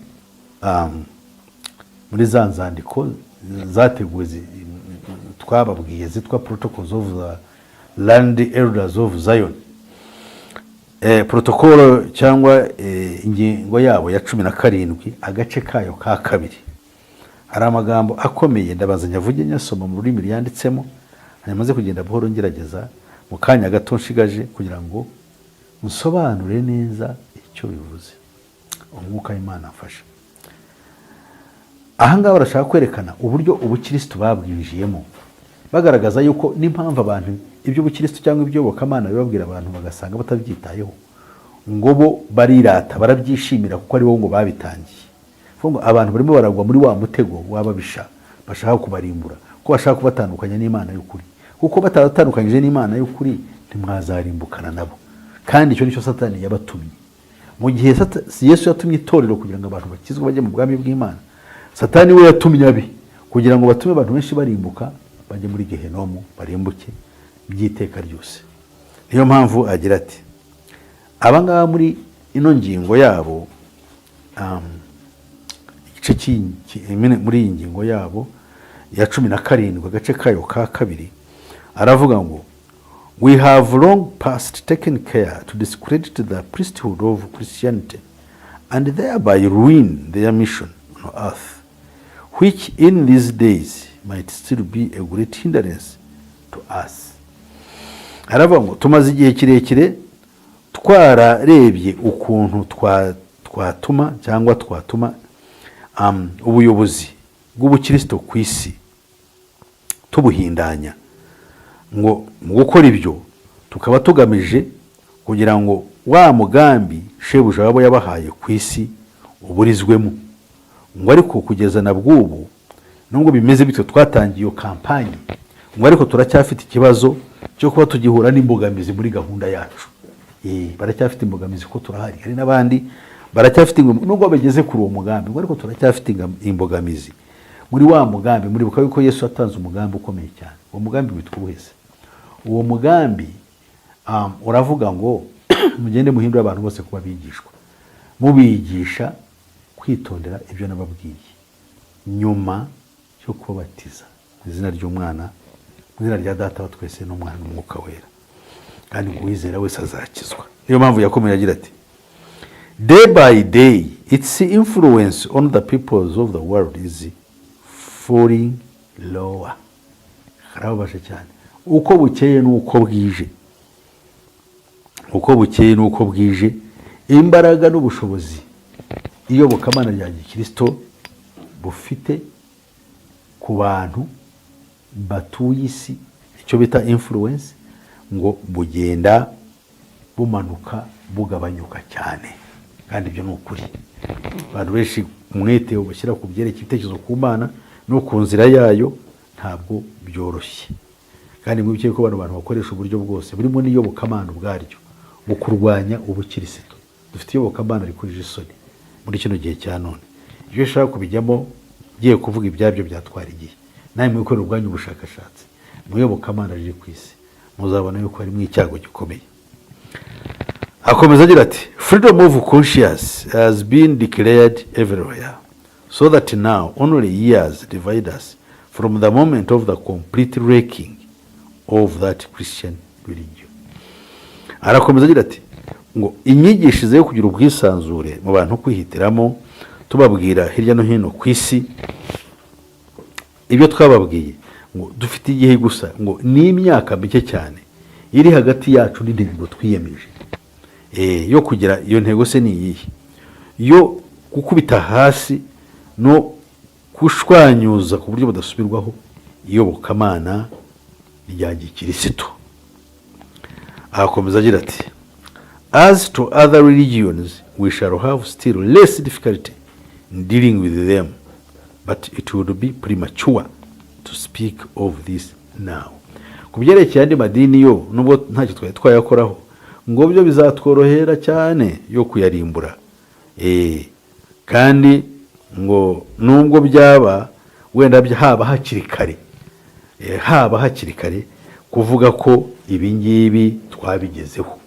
muri za nzandiko zateguwe twababwiye zitwa protocols of the Land Elders of Zion. Protocol cyangwa ingingo yabo ya 17 agace kayo ka kabiri, hari amagambo akomeye ndabaza nyavuge nyasoma mu rurimi yanditsemo, hanyuma kugenda buhoro ngerageza mu kanya gato nshigaje kugira ngo musobanure neza icyo bivuze. Umwuka w'Imana afasha. Aha ngaha barashaka kwerekana uburyo ubukristo babwinjiyemo, bagaragaza yuko n'impamvu abantu ibyo ubukristo cyangwa iby'Iyobokamana bibabwira abantu bagasanga batabyitayeho, ngo bo barirata barabyishimira kuko ari bo ngo babitangiye. Ngo abantu barimo baragwa muri wa mutego wababisha bashaka kubarimbura, ko bashaka kubatandukanya n'Imana y'ukuri, kuko bataratandukanyije n'Imana y'ukuri ntimwazarimbukana nabo. Kandi icyo nicyo Satani yabatumye. Mu gihe Yesu yatumye itorero kugira ngo abantu bakizwe bajye mu bwami bw'Imana, Satani we yatumye abe kugira ngo batume abantu benshi barimbuka bajye muri Gehenomu barimbuke by'iteka ryose. Niyo mpamvu agira ati abangaba muri ino ngingo yabo, igice muri iyi ngingo yabo ya 17 agace kayo ka kabiri aravuga ngo we have long past taken care to discredit the priesthood of Christianity and thereby ruin their mission on earth, which in these days might still be a great hindrance to us. Aravuga ngo tumaze igihe kirekire twararebye ukuntu twatuma ubuyobozi bw'ubukristo ku isi tubuhindanya, ngo mu gukora ibyo tukaba tugamije kugira ngo wa mugambi shebuja wabo yabahaye ku isi uburizwemo. Ngo ariko kugeza na bw'ubu nubwo bimeze bityo twatangiye iyo kampanye, ngo ariko turacyafite ikibazo cyo kuba tugihura n'imbogamizi muri gahunda yacu. Baracyafite imbogamizi ko turahari, hari n'abandi baracyafite nubwo bageze kuri uwo mugambi, ngo ariko turacyafite imbogamizi muri wa mugambi. Muri buka yuko Yesu atanze umugambi ukomeye cyane. Uwo mugambi witwa ubuhese. Uwo mugambi uravuga ngo mugende muhindura abantu bose kuba bigishwa, mubigisha kwitondera ibyo nababwiye nyuma yo kubabatiza mu izina ry'umwana, mu izina rya data wa twese n'umwana n'umwuka wera, kandi ngo uwizera wese azakizwa. Niyo mpamvu yakomeje agira ati, day by day its influence on the peoples of the world is falling lower. Karababaje cyane. Uko bukeye n'uko bwije, uko bukeye n'uko bwije, imbaraga n'ubushobozi iyobokamana rya gikristo bufite ku bantu batuye isi, icyo bita influence, ngo bugenda bumanuka bugabanyuka cyane. Kandi ibyo ni ukuri. Abantu benshi umwete bashyira ku byerekeye ibitekerezo ku Mana no ku nzira yayo ntabwo byoroshye. Kandi mwibukeye ko abantu bakoresha uburyo bwose burimo n'iyobokamana ubwaryo mu kurwanya ubukirisitu. Dufite iyobokamana rikurije isoni muri kino gihe cya none. Ibyo ushaka kubijyamo giye kuvuga ibyabyo byatwara igihe. Nawe mwikorera ubwanyu ubushakashatsi mu iyobokamana riri ku isi, muzabona yuko harimo icyago gikomeye. Akomeza agira ati, freedom of conscience has been declared everywhere, so that now only years divide us from the moment of the complete wrecking of that Christian religion. Arakomeza agira ati, ngo inyigishirize yo kugira ubwisanzure mu bantu kwihitiramo, tubabwira hirya no hino ku isi ibyo twababwiye, ngo dufite igihe gusa, ngo ni imyaka mike cyane iri hagati yacu n'intego twiyemeje. Yo kugira iyo ntego se ni iyihe? Yo gukubita hasi no kushwanyuza ku buryo budasubirwaho iyobokamana rya gikristo. Akomeza agira ati, as to other religions we shall have still less difficulty in dealing with them, but it would be premature to speak of this now. Kubyerekeye andi madini yo nubwo ntacyo twari twayakoraho, ngo byo bizatworohera cyane yo kuyarimbura. Kandi ngo nubwo byaba wenda haba hakiri kare kuvuga ko ibi ngibi twabigezeho.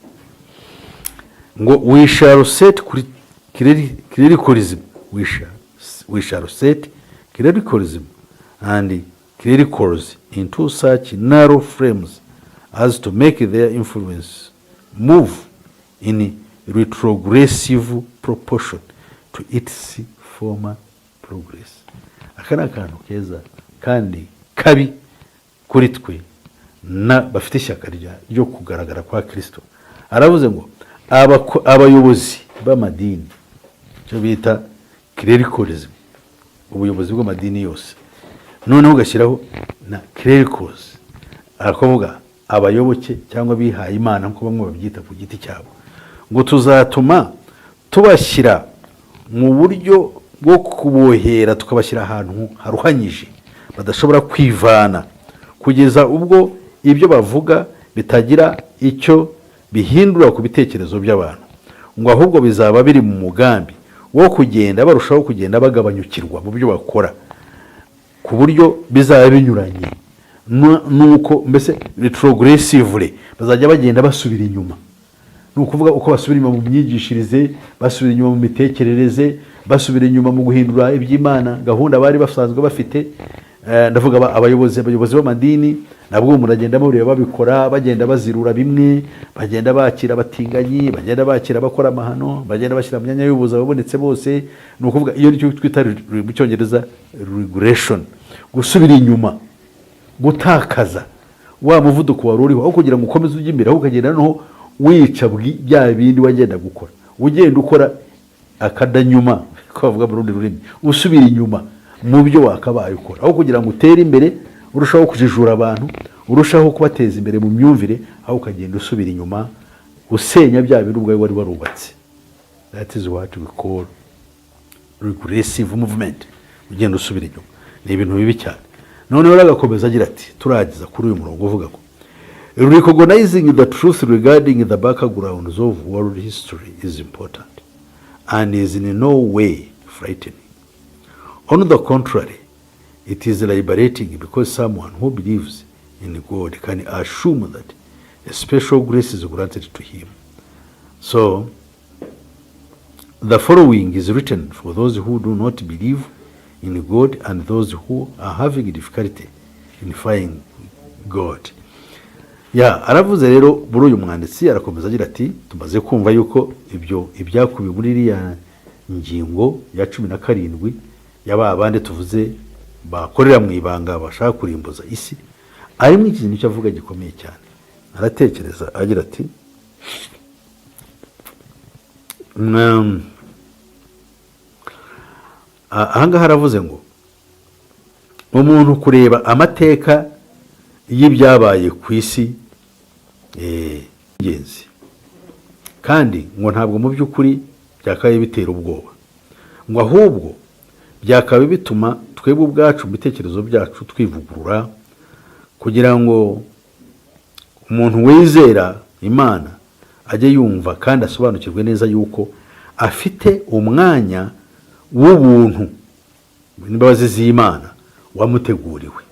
Ngo we shall set clericalism, we shall set clericalism and clericals into such narrow frames as to make their influence move in retrogressive proportion to its former progress. Akana akantu keza kandi kabi kuri twe na bafite ishyaka ryo kugaragara kwa Kristo. Aravuze ngo abayobozi b'amadini, cyo bita clericalism, ubuyobozi bw'amadini yose, noneho ugashyiraho na clericals, arakuvuga abayoboke cyangwa bihaye Imana nko bamwe babyita ku giti cyabo, ngo tuzatuma tubashyira mu buryo bwo kubohera, tukabashyira ahantu haruhanyije badashobora kwivana, kugeza ubwo ibyo bavuga bitagira icyo bihindura ku bitekerezo by'abantu, ngo ahubwo bizaba biri mu mugambi wo kugenda barushaho kugenda bagabanyukirwa mu byo bakora, ku buryo bizaba binyuranye nuko mbese retrogressively bazajya bagenda basubira inyuma. Ni ukuvuga uko basubira inyuma mu myigishirize, basubira inyuma mu mitekerereze, basubira inyuma mu guhindura iby'Imana gahunda bari basanzwe bafite. Ndavuga abayobozi b'amadini nabwo muragenda mureba babikora, bagenda bazirura bimwe, bagenda bakira abatinganyi, bagenda bakira abakora amahano, bagenda bashyira mu myanya y'ubuyobozi ababonetse bose. Ni ukuvuga iyo nicyo twita mu Cyongereza regression, gusubira inyuma, gutakaza wa muvuduko wari uriho, aho kugira ngo ukomeze ujye imbere, aho ukagenda noneho wica bya bindi wagenda gukora, ugenda ukora akadanyuma, ko bavuga mu rundi rurimi, usubira inyuma mu byo wakabaye ukora, aho kugira ngo utere imbere urushaho kujijura abantu, urushaho kubateza imbere mu myumvire, aho ukagenda usubira inyuma usenya bya bintu ubwawe wari warubatse. That is what we call regressive movement, ugenda usubira inyuma. Ni ibintu bibi cyane. Noneho agakomeza agira ati, turagiza kuri uyu murongo uvuga ko recognizing the truth regarding the backgrounds of world history is important and is in no way frightening. On the contrary, it is liberating, because someone who believes in God can assume that a special grace is granted to him. So the following is written for those who do not believe in God and those who are having difficulty in finding God. Aravuze rero muri uyu mwanditsi arakomeza agira ati tumaze kumva yuko ibyo ibyakubiye muri iriya ngingo ya 17 yaba bande tuvuze bakorera mu ibanga bashaka kurimbuza isi, arimo ikintu cyavuga gikomeye cyane. Aratekereza agira ati ahangaha aravuze ngo umuntu kureba amateka y'ibyabaye ku isi ingenzi, kandi ngo ntabwo mu by'ukuri byakabaye bitera ubwoba, ngo ahubwo byakabaye bituma twebwe ubwacu mu bitekerezo byacu twivugurura, kugira ngo umuntu wizera Imana ajye yumva kandi asobanukirwe neza yuko afite umwanya w'ubuntu n'imbabazi z'Imana wamuteguriwe.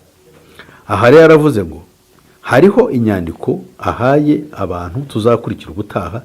Aha rero aravuze ngo hariho inyandiko ahaye abantu tuzakurikira ubutaha